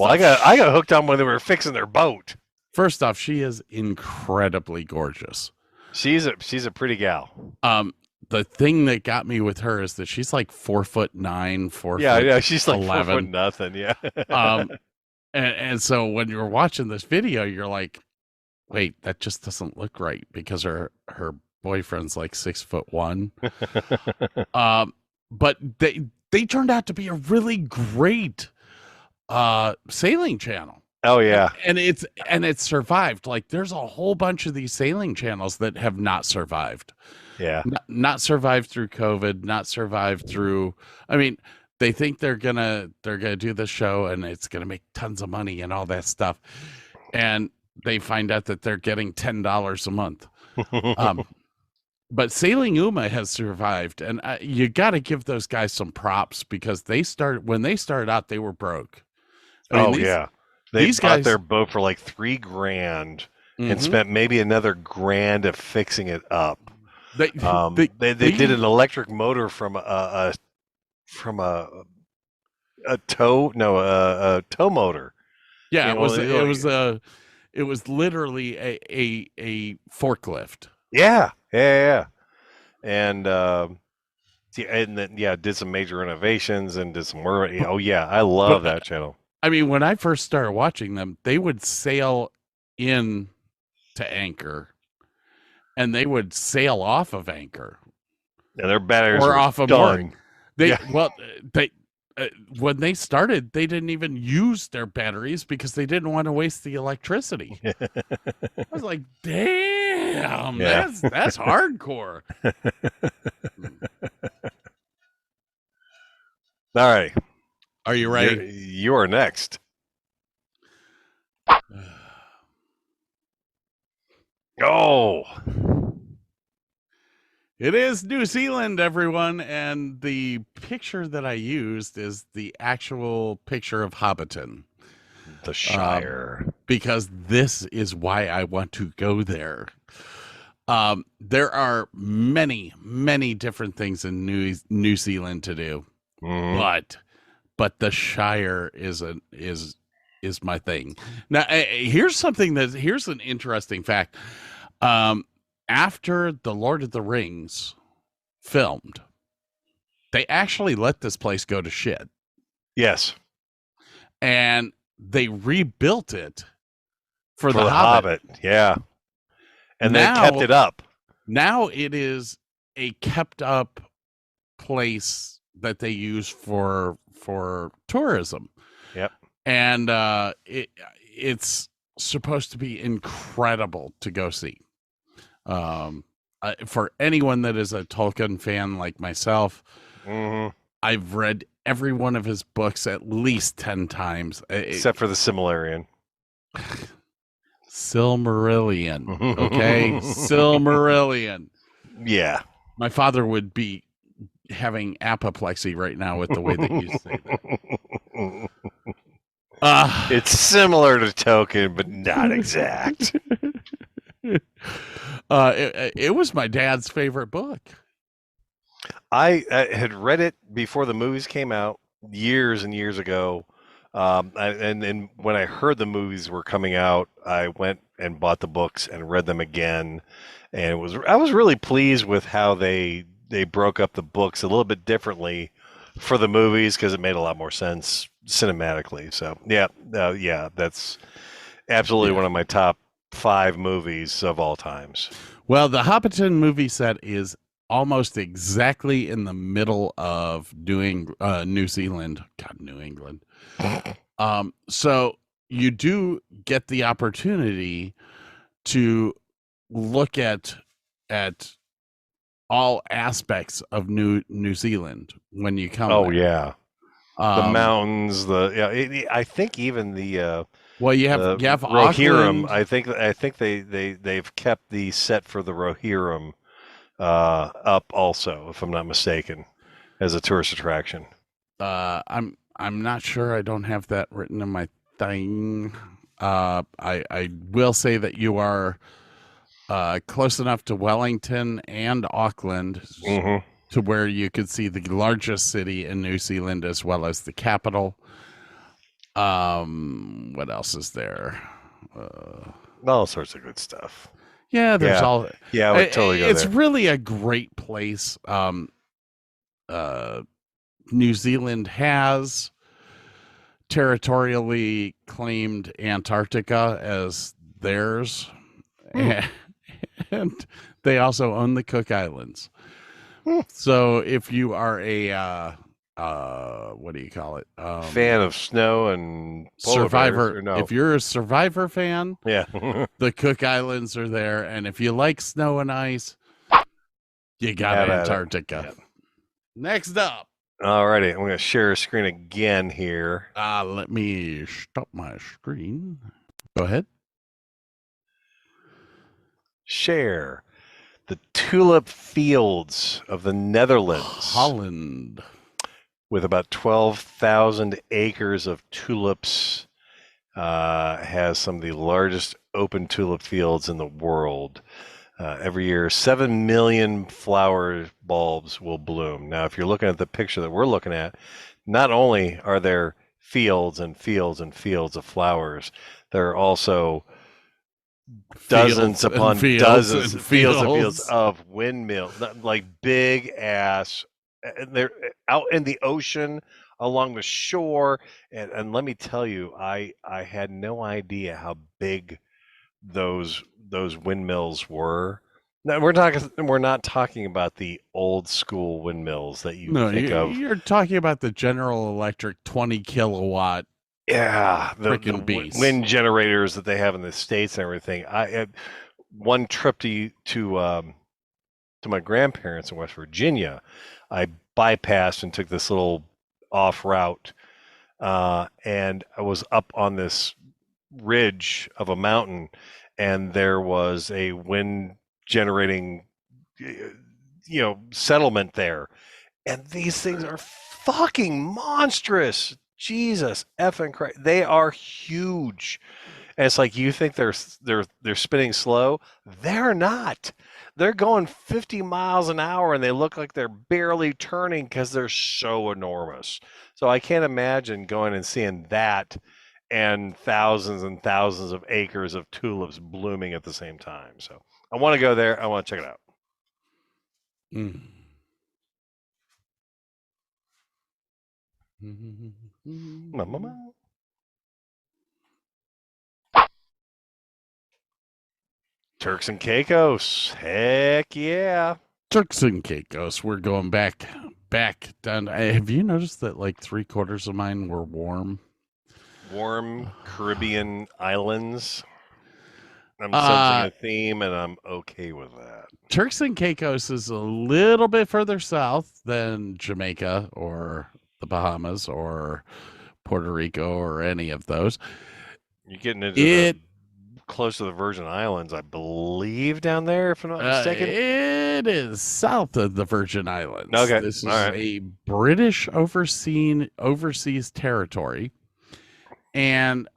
I got hooked on when they were fixing their boat. First off, she is incredibly gorgeous. She's a pretty gal. The thing that got me with her is that she's like 4'9", 4 Yeah, she's like 11. 4 foot nothing. Yeah. And so when you're watching this video, you're like, wait, that just doesn't look right because her boyfriend's like 6'1". But they turned out to be a really great sailing channel. Oh yeah, and it's survived. Like there's a whole bunch of these sailing channels that have not survived. yeah. Not survived through COVID, not survived through. I mean, they think they're gonna do the show and it's gonna make tons of money and all that stuff, and they find out that they're getting $10 a month. But Sailing Uma has survived, and you got to give those guys some props because when they started out, they were broke. I mean, yeah, they these bought guys, their boat for like $3,000 and Mhm. spent maybe another $1,000 of fixing it up. They They did an electric motor from a tow motor. yeah, You know, it was literally a forklift. Yeah. And and then did some major renovations and did some work. Oh yeah, I love that channel. I mean, when I first started watching them, they would sail in to anchor, and they would sail off of anchor And their batteries or were off of done. mooring. They when they started, they didn't even use their batteries because they didn't want to waste the electricity. I was like, damn, Yeah. that's hardcore. All right, Are you ready? You are next. Oh, It is New Zealand, everyone, and the picture that I used is the actual picture of Hobbiton. the Shire. Because this is why I want to go there. There are many, many different things in New Zealand to do, but the Shire is my thing. Now, here's an interesting fact. After the Lord of the Rings filmed, they actually let this place go to shit. Yes. And they rebuilt it for the Hobbit. Yeah. And now, they kept it up. Now it is a kept up place that they use for tourism. Yep. And it's supposed to be incredible to go see. For anyone that is a Tolkien fan like myself, I've read every one of his books at least 10 times. Except for the Silmarillion. Silmarillion. Okay? Silmarillion. Yeah. My father would be having apoplexy right now with the way that you say that. It's similar to Tolkien, but not exact. It was my dad's favorite book. I had read it before the movies came out years and years ago. And when I heard the movies were coming out, I went and bought the books and read them again. And I was really pleased with how they broke up the books a little bit differently for the movies because it made a lot more sense cinematically. So yeah, that's absolutely one of my top 5 movies of all times. Well, the Hobbiton movie set is almost exactly in the middle of doing New Zealand. God, New England. So you do get the opportunity to look at all aspects of New Zealand when you come. Oh there. yeah, the mountains. I think even the. Well, you have Rohirrim. Auckland. I think they've kept the set for the Rohirrim up also, if I'm not mistaken, as a tourist attraction. I'm not sure. I don't have that written in my thing. I will say that you are close enough to Wellington and Auckland to where you could see the largest city in New Zealand as well as the capital. What else is there? All sorts of good stuff. Yeah, there's all. Yeah, I would totally go It's there. really a great place. New Zealand has territorially claimed Antarctica as theirs, and they also own the Cook Islands. So if you are a what do you call it? Fan of snow and polar Survivor. bears, or no? If you're a Survivor fan, Yeah. the Cook Islands are there, and if you like snow and ice, you got Have at it. Antarctica. Yeah. Next up. Alrighty, I'm going to share a screen again here. Let me stop my screen. Go ahead. Share the tulip fields of the Netherlands. Holland. With about 12,000 acres of tulips, has some of the largest open tulip fields in the world. Every year, 7 million flower bulbs will bloom. Now, if you're looking at the picture that we're looking at, not only are there fields and fields and fields of flowers, there are also dozens upon dozens, fields and fields of windmills, like big ass. They're out in the ocean along the shore, and let me tell you, I had no idea how big those windmills were. Now we're not talking about the old school windmills that you think of. You're talking about the General Electric 20 kilowatt. Yeah, the beast. Wind generators that they have in the States and everything. I had one trip to my grandparents in West Virginia. I bypassed and took this little off route, and I was up on this ridge of a mountain, and there was a wind generating, settlement there, and these things are fucking monstrous. Jesus effing Christ, they are huge. And it's like, you think they're spinning slow? They're not. They're going 50 miles an hour, and they look like they're barely turning because they're so enormous. So I can't imagine going and seeing that and thousands of acres of tulips blooming at the same time. So I want to go there. I want to check it out. Turks and Caicos. Heck yeah. Turks and Caicos. We're going back down. Have you noticed that like 3/4 of mine were warm? Warm Caribbean islands. I'm sensing a theme, and I'm okay with that. Turks and Caicos is a little bit further south than Jamaica or the Bahamas or Puerto Rico or any of those. You're getting into close to the Virgin Islands, I believe, down there, if I'm not mistaken. It is south of the Virgin Islands. Okay. This is a British overseas territory. And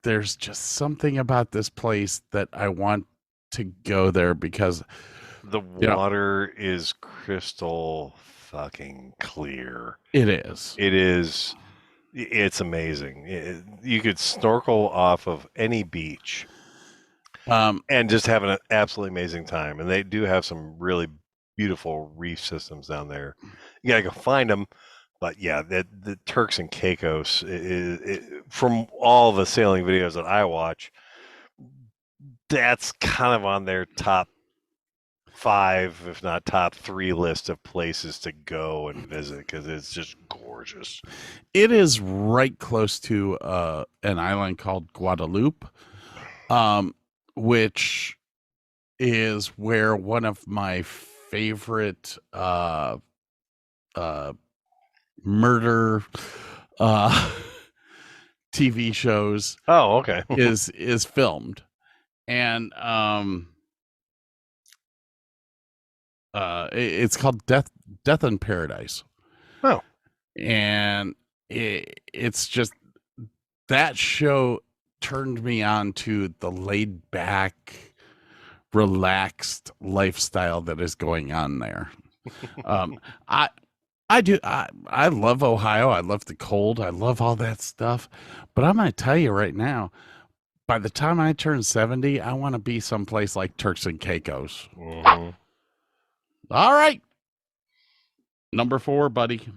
there's just something about this place that I want to go there because the water is crystal fucking clear. It is. It's amazing. You could snorkel off of any beach and just have an absolutely amazing time. And they do have some really beautiful reef systems down there. You gotta go find them. But yeah, the Turks and Caicos, from all the sailing videos that I watch, that's kind of on their top 5, if not top 3 list of places to go and visit, because it's just gorgeous. It is right close to an island called Guadeloupe, which is where one of my favorite murder TV shows is filmed. And it's called Death in Paradise. Oh. And it's just, that show turned me on to the laid back, relaxed lifestyle that is going on there. I love Ohio. I love the cold. I love all that stuff. But I'm going to tell you right now, by the time I turn 70, I want to be someplace like Turks and Caicos. Mm-hmm. All right. Number 4, buddy.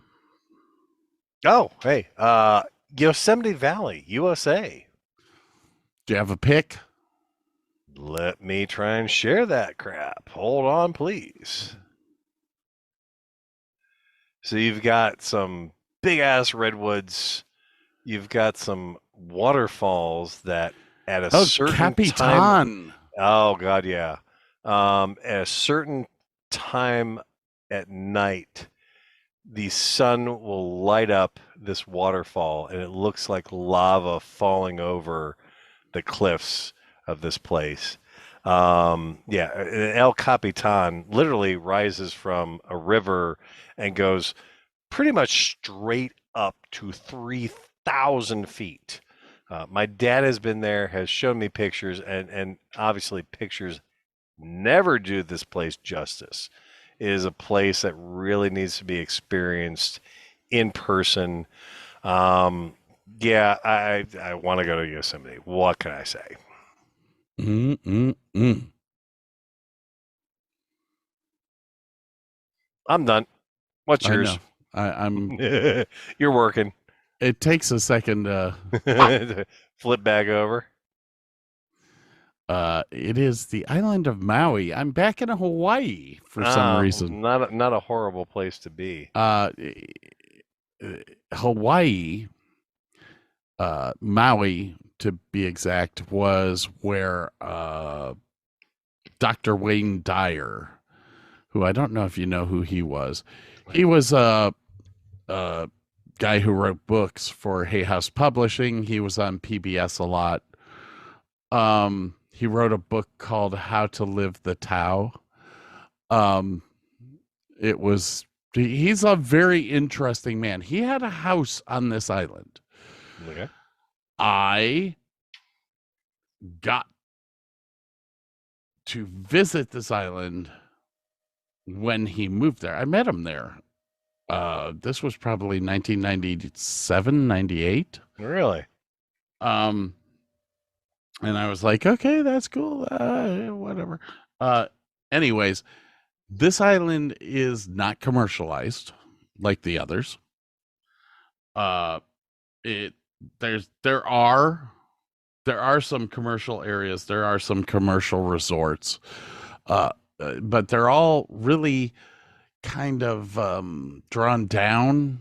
Oh, hey. Yosemite Valley, USA. Do you have a pick? Let me try and share that crap. Hold on, please. So you've got some big-ass redwoods. You've got some waterfalls that at a certain time... Capitan. Oh, God, yeah. At a certain time at night, the sun will light up this waterfall, and it looks like lava falling over the cliffs of this place. El Capitan literally rises from a river and goes pretty much straight up to 3,000 feet. My dad has been there, has shown me pictures, and obviously pictures never do this place justice. It is a place that really needs to be experienced in person. I want to go to Yosemite. What can I say? I'm done. What's yours? I'm. You're working. It takes a second to flip back over. It is the island of Maui. I'm back in Hawaii for some reason. Not a horrible place to be. Hawaii, Maui to be exact, was where Dr. Wayne Dyer, who I don't know if you know who he was. He was a guy who wrote books for Hay House Publishing. He was on PBS a lot. He wrote a book called How to Live the Tao. He's a very interesting man. He had a house on this island. Okay. I got to visit this island when he moved there. I met him there. This was probably 1997, 98. Really? And I was like, okay, that's cool. Whatever. Anyways, this island is not commercialized like the others. There are some commercial areas. There are some commercial resorts. But they're all really kind of drawn down.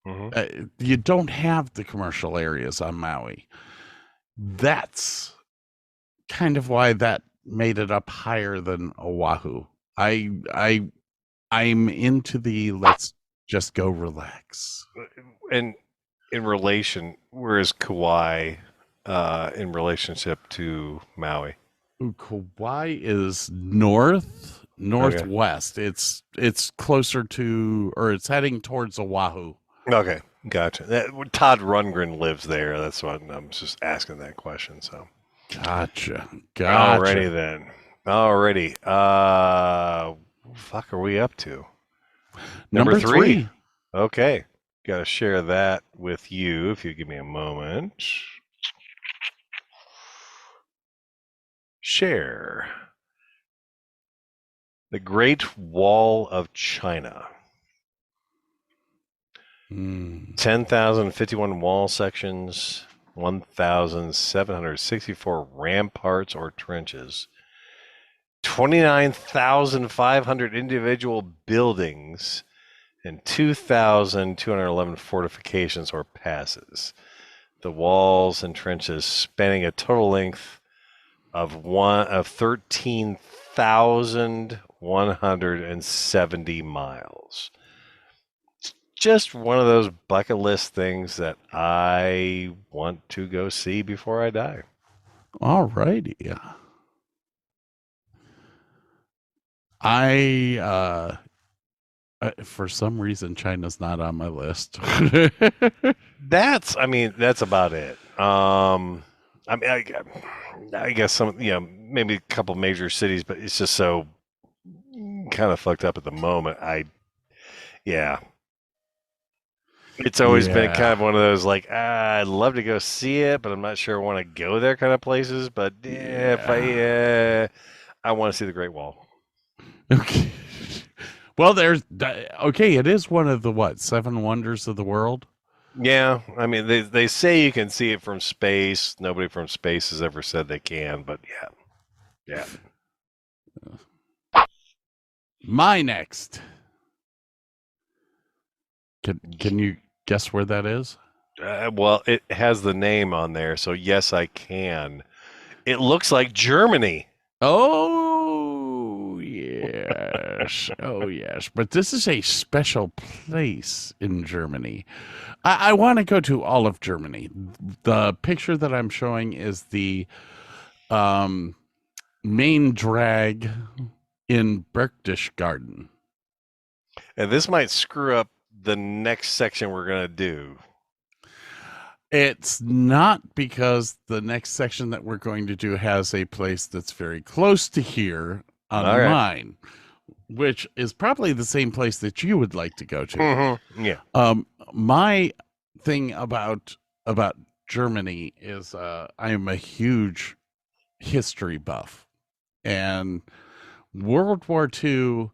Mm-hmm. You don't have the commercial areas on Maui. That's kind of why that made it up higher than Oahu. I'm into the let's just go relax. And in relation, where is Kauai in relationship to Maui? Kauai is northwest. Okay. It's closer to, or it's heading towards Oahu. Okay, gotcha. Todd Rundgren lives there. That's what I'm just asking that question. So, gotcha. Alrighty then. Alrighty. Fuck, are we up to? Number three. Okay, got to share that with you. If you give me a moment. Share. The Great Wall of China. 10,051 wall sections, 1,764 ramparts or trenches, 29,500 individual buildings, and 2,211 fortifications or passes. The walls and trenches spanning a total length of 13,170 miles. Just one of those bucket list things that I want to go see before I die. All righty. For some reason, China's not on my list. That's about it. I guess maybe a couple major cities, but it's just so kind of fucked up at the moment. It's always been kind of one of those I'd love to go see it, but I'm not sure I want to go there kind of places. But if I want to see the Great Wall. Okay. Well, it is one of the 7 wonders of the world. Yeah, I mean they say you can see it from space. Nobody from space has ever said they can, but yeah. Yeah. My next. Can you guess where that is? Well, it has the name on there, so yes, I can. It looks like Germany. Oh, yes. Oh, yes. But this is a special place in Germany. I want to go to all of Germany. The picture that I'm showing is the main drag in Berchtesgaden. And this might screw up the next section we're going to do. It's not, because the next section that we're going to do has a place that's very close to here on All right. mine, which is probably the same place that you would like to go to. Mm-hmm. Yeah. My thing about Germany is I am a huge history buff, and World War II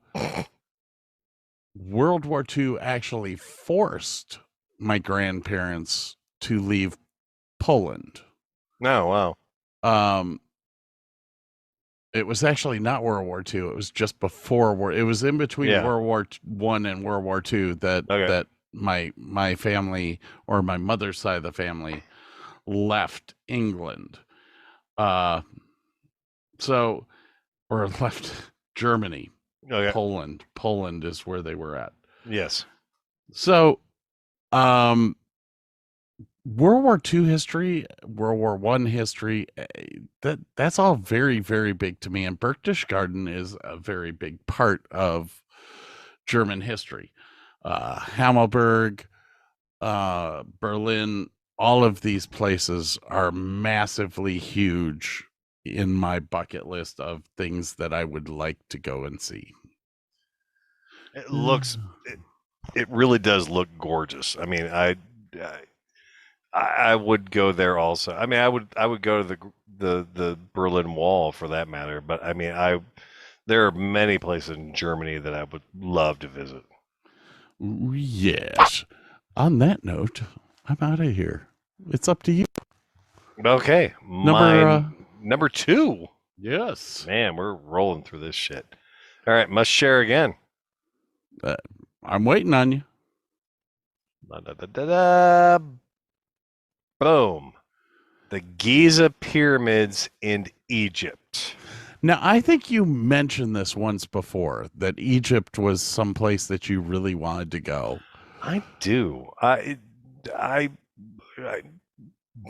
actually forced my grandparents to leave Poland. Oh, wow. It was actually not World War II. It was just before war. It was in between World War I and World War II that my family, or my mother's side of the family, left England. Or left Germany. Okay. Poland is where they were at. Yes. So, World War II history, World War I history, that's all very, very big to me. And Berchtesgaden is a very big part of German history. Hammelburg, Berlin, all of these places are massively huge in my bucket list of things that I would like to go and see. It really does look gorgeous. I mean, I would go there also. I mean, I would go to the Berlin Wall for that matter. But I mean, there are many places in Germany that I would love to visit. Yes. On that note, I'm out of here. It's up to you. Okay, number 2. Yes. Man, we're rolling through this shit. All right, must share again. I'm waiting on you. Boom. The Giza pyramids in Egypt. Now, I think you mentioned this once before, that Egypt was someplace that you really wanted to go. I do. I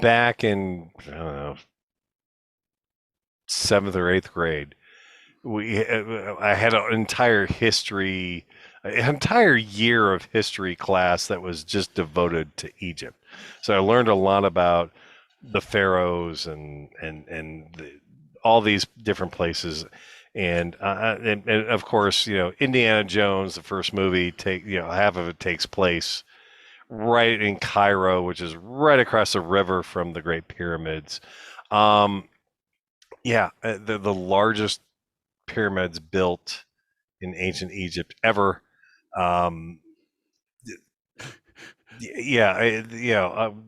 back in, I don't know, 7th or 8th grade, I had an entire year of history class that was just devoted to Egypt. So I learned a lot about the pharaohs and all these different places, and of course, Indiana Jones, the first movie, half of it takes place right in Cairo, which is right across the river from the Great Pyramids. The largest pyramids built in ancient Egypt ever.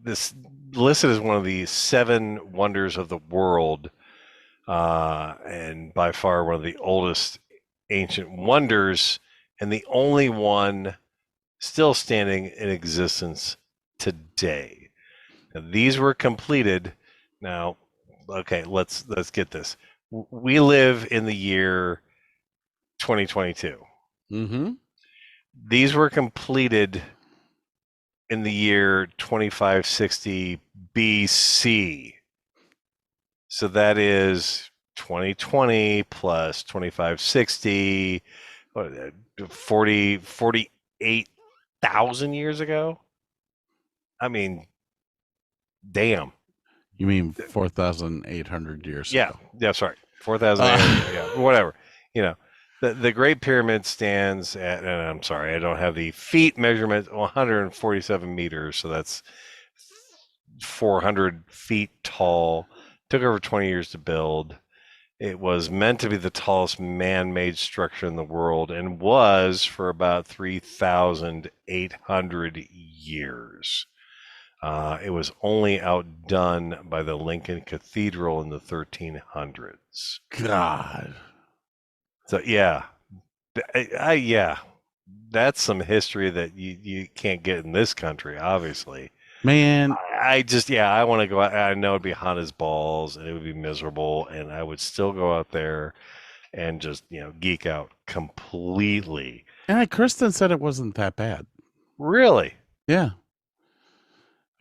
This listed as one of the 7 wonders of the world, and by far one of the oldest ancient wonders, and the only one still standing in existence today. Now, these were completed. Now, okay, let's get this. We live in the year 2022. Mm-hmm. These were completed in the year 2560 BC. So that is 2020 plus 2560, 48,000 years ago. I mean, damn. You mean 4,800 years ago? Yeah, sorry. 4,800, yeah, whatever. The Great Pyramid stands at, and I'm sorry, I don't have the feet measurement, 147 meters, so that's 400 feet tall. Took over 20 years to build. It was meant to be the tallest man-made structure in the world, and was for about 3,800 years. It was only outdone by the Lincoln Cathedral in the 1300s. God. So yeah, yeah, that's some history that you can't get in this country, obviously. Man, I just, yeah, I want to go out. I know it'd be hot as balls and it would be miserable, and I would still go out there and just, geek out completely. and Kristen said it wasn't that bad. Really? Yeah.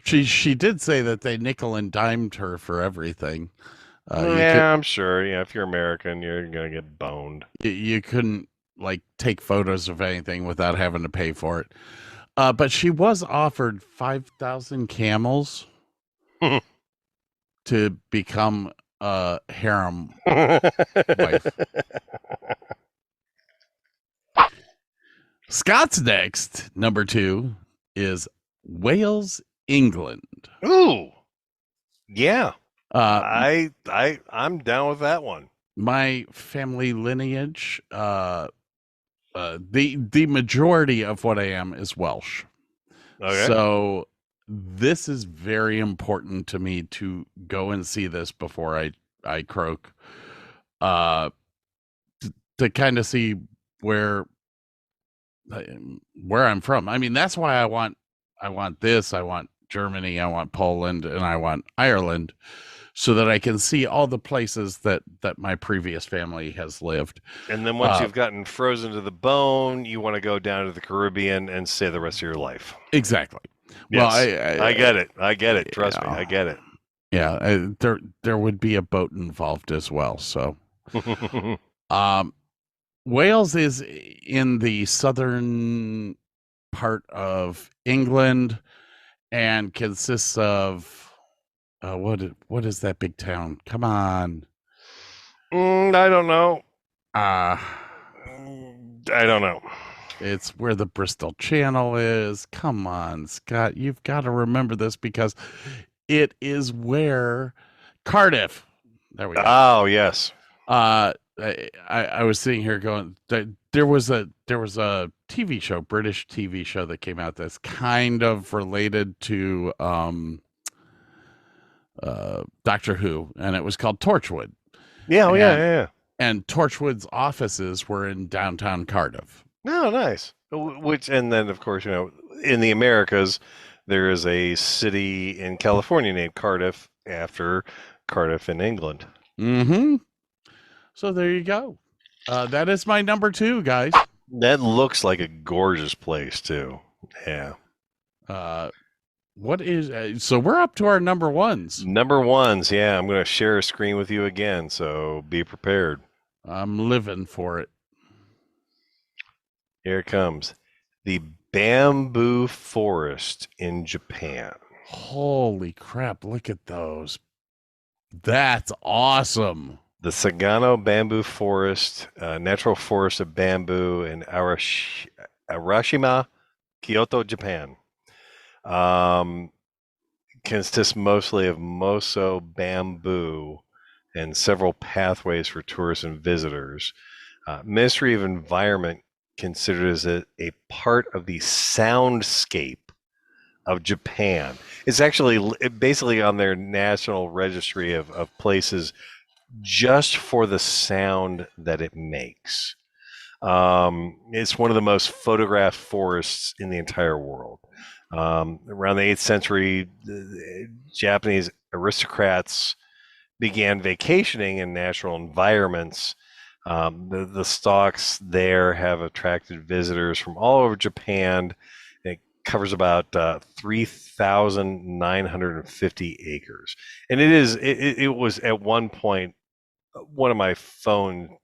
She did say that they nickel and dimed her for everything. I'm sure. If you're American, you're gonna get boned. You couldn't like take photos of anything without having to pay for it. But she was offered 5,000 camels to become a harem wife. Scott's next, number 2, is Wales, England. Ooh, yeah. I'm down with that one. My family lineage, the majority of what I am is Welsh. Okay. So this is very important to me to go and see this before I croak. To kind of see where I'm from. I mean, that's why I want this. I want Germany. I want Poland, and I want Ireland, so that I can see all the places that my previous family has lived. And then once you've gotten frozen to the bone, you want to go down to the Caribbean and stay the rest of your life. Exactly. Yes. Well, I get it. I get it. Trust me, I get it. Yeah, there would be a boat involved as well. So, Wales is in the southern part of England and consists of what is that big town? Come on. I don't know. I don't know. It's where the Bristol Channel is. Come on, Scott. You've got to remember this because it is where Cardiff. There we go. Oh, yes. I was sitting here going, there was a TV show, British TV show that came out that's kind of related to Doctor Who, and it was called Torchwood. Yeah, yeah. And Torchwood's offices were in downtown Cardiff. Oh, nice. And then, of course, in the Americas, there is a city in California named Cardiff after Cardiff in England. Mm-hmm. So there you go. That is my number 2, guys. That looks like a gorgeous place, too. Yeah. What is so we're up to our number 1s. Number 1s, yeah. I'm going to share a screen with you again, so be prepared. I'm living for it. Here it comes. The bamboo forest in Japan. Holy crap, look at those. That's awesome. The Sagano Bamboo Forest, natural forest of bamboo in Arashima, Kyoto, Japan. Consists mostly of moso bamboo and several pathways for tourists and visitors. Ministry of Environment considers it a part of the soundscape of Japan. It's actually basically on their national registry of places just for the sound that it makes. It's one of the most photographed forests in the entire world. Around the 8th century, the Japanese aristocrats began vacationing in natural environments. The stalks there have attracted visitors from all over Japan. It covers about 3,950 acres. And it was at one point one of my phone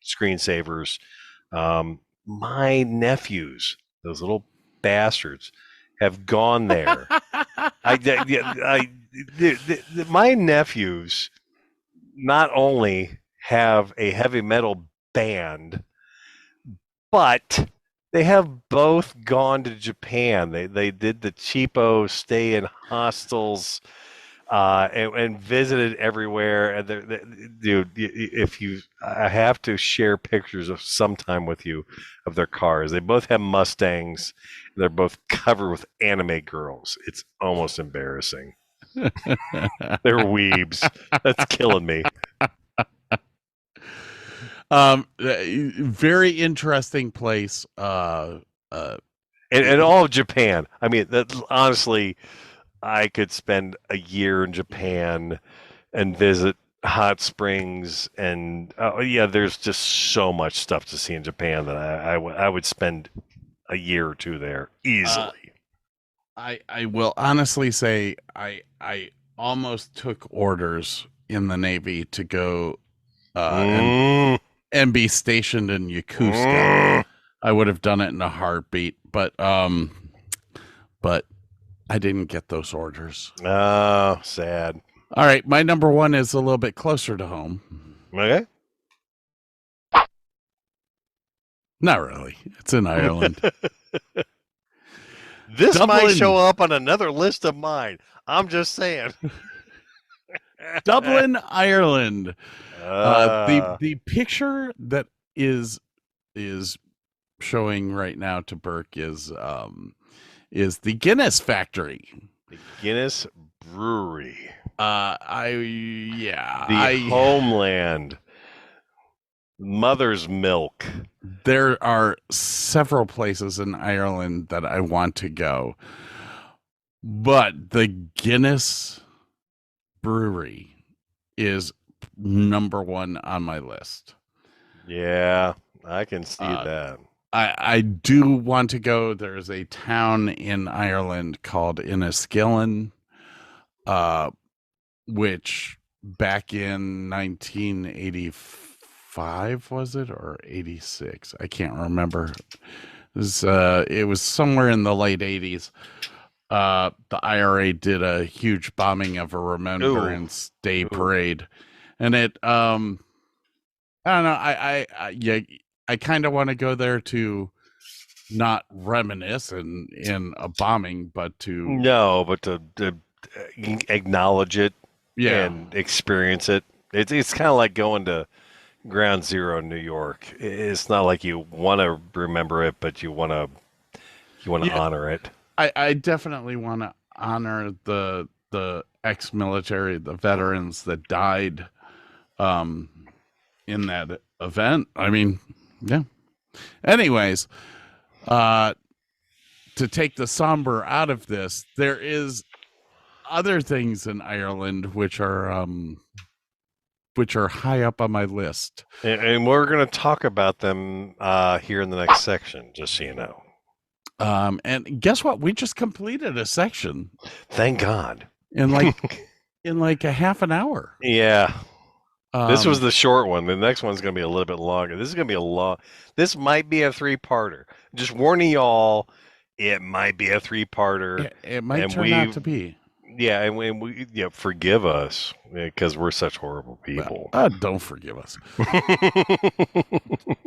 screensavers. My nephews, those little bastards, have gone there. My nephews not only have a heavy metal band, but they have both gone to Japan. They did the cheapo stay in hostels and visited everywhere. And dude, I have to share pictures of sometime with you of their cars. They both have Mustangs. They're both covered with anime girls. It's almost embarrassing. They're weebs. That's killing me. Very interesting place. And all of Japan. I mean, honestly, I could spend a year in Japan and visit hot springs, and there's just so much stuff to see in Japan that I would spend a year or two there easily. I will honestly say I almost took orders in the Navy to go and be stationed in Yokosuka. I would have done it in a heartbeat, but I didn't get those orders. Oh, sad. All right, my number one is a little bit closer to home. Okay. Not really. It's in Ireland. This Dublin. might show up on another list of mine. I'm just saying. Dublin, Ireland. The picture that is showing right now to Burke is the Guinness factory. The Guinness Brewery. The homeland. Mother's milk. There are several places in Ireland that I want to go, but the Guinness Brewery is number one on my list. Yeah, I can see that. I do want to go. There's a town in Ireland called Enniskillen, which back in 1985, was it, or 86? I can't remember. It was somewhere in the late 80s. The IRA did a huge bombing of a Remembrance Day parade, and it I don't know. I kind of want to go there to not reminisce in a bombing, but to acknowledge it, yeah, and experience it. It's kind of like going to Ground Zero in New York. It's not like you want to remember it, but you want to honor it. I definitely want to honor the ex-military, the veterans that died in that event. I mean, yeah. Anyways, to take the somber out of this, there is other things in Ireland which are high up on my list, and we're going to talk about them here in the next section, just so you know. And guess what? We just completed a section. Thank God. In like a half an hour. Yeah. This was the short one. The next one's going to be a little bit longer. This is going to be this might be a 3-parter. Just warning y'all, it might be a 3-parter. It might turn out to be. Yeah, and we forgive us because we're such horrible people. Don't forgive us.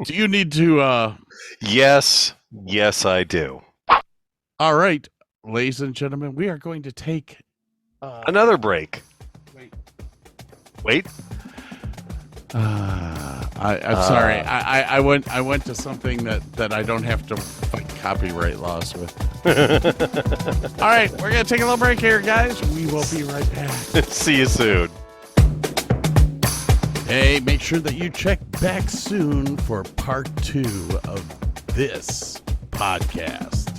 Do you need to? Yes, I do. All right, ladies and gentlemen, we are going to take another break. Wait. I'm sorry. I went to something that I don't have to fight copyright laws with. All right, we're gonna take a little break here, guys. We will be right back. See you soon. Hey, make sure that you check back soon for part 2 of this podcast.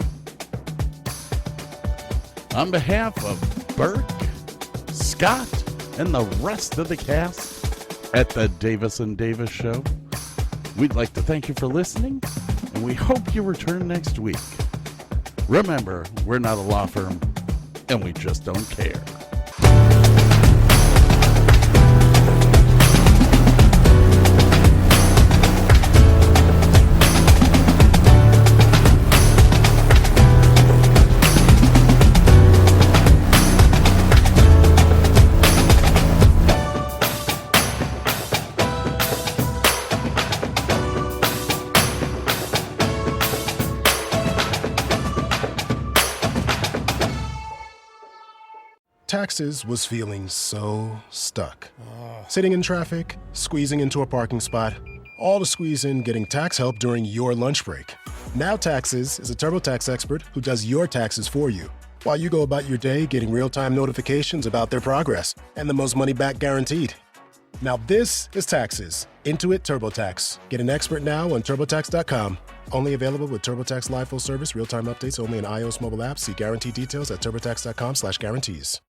On behalf of Burke, Scott, and the rest of the cast at the Davis and Davis Show, we'd like to thank you for listening, and we hope you return next week. Remember, we're not a law firm, and we just don't care. Taxes was feeling so stuck. Sitting in traffic, squeezing into a parking spot, all to squeeze in getting tax help during your lunch break. Now Taxes is a TurboTax expert who does your taxes for you, while you go about your day getting real-time notifications about their progress and the most money back guaranteed. Now this is Taxes. Intuit TurboTax. Get an expert now on TurboTax.com. Only available with TurboTax Live full service, real-time updates only in iOS mobile apps. See guarantee details at TurboTax.com/guarantees.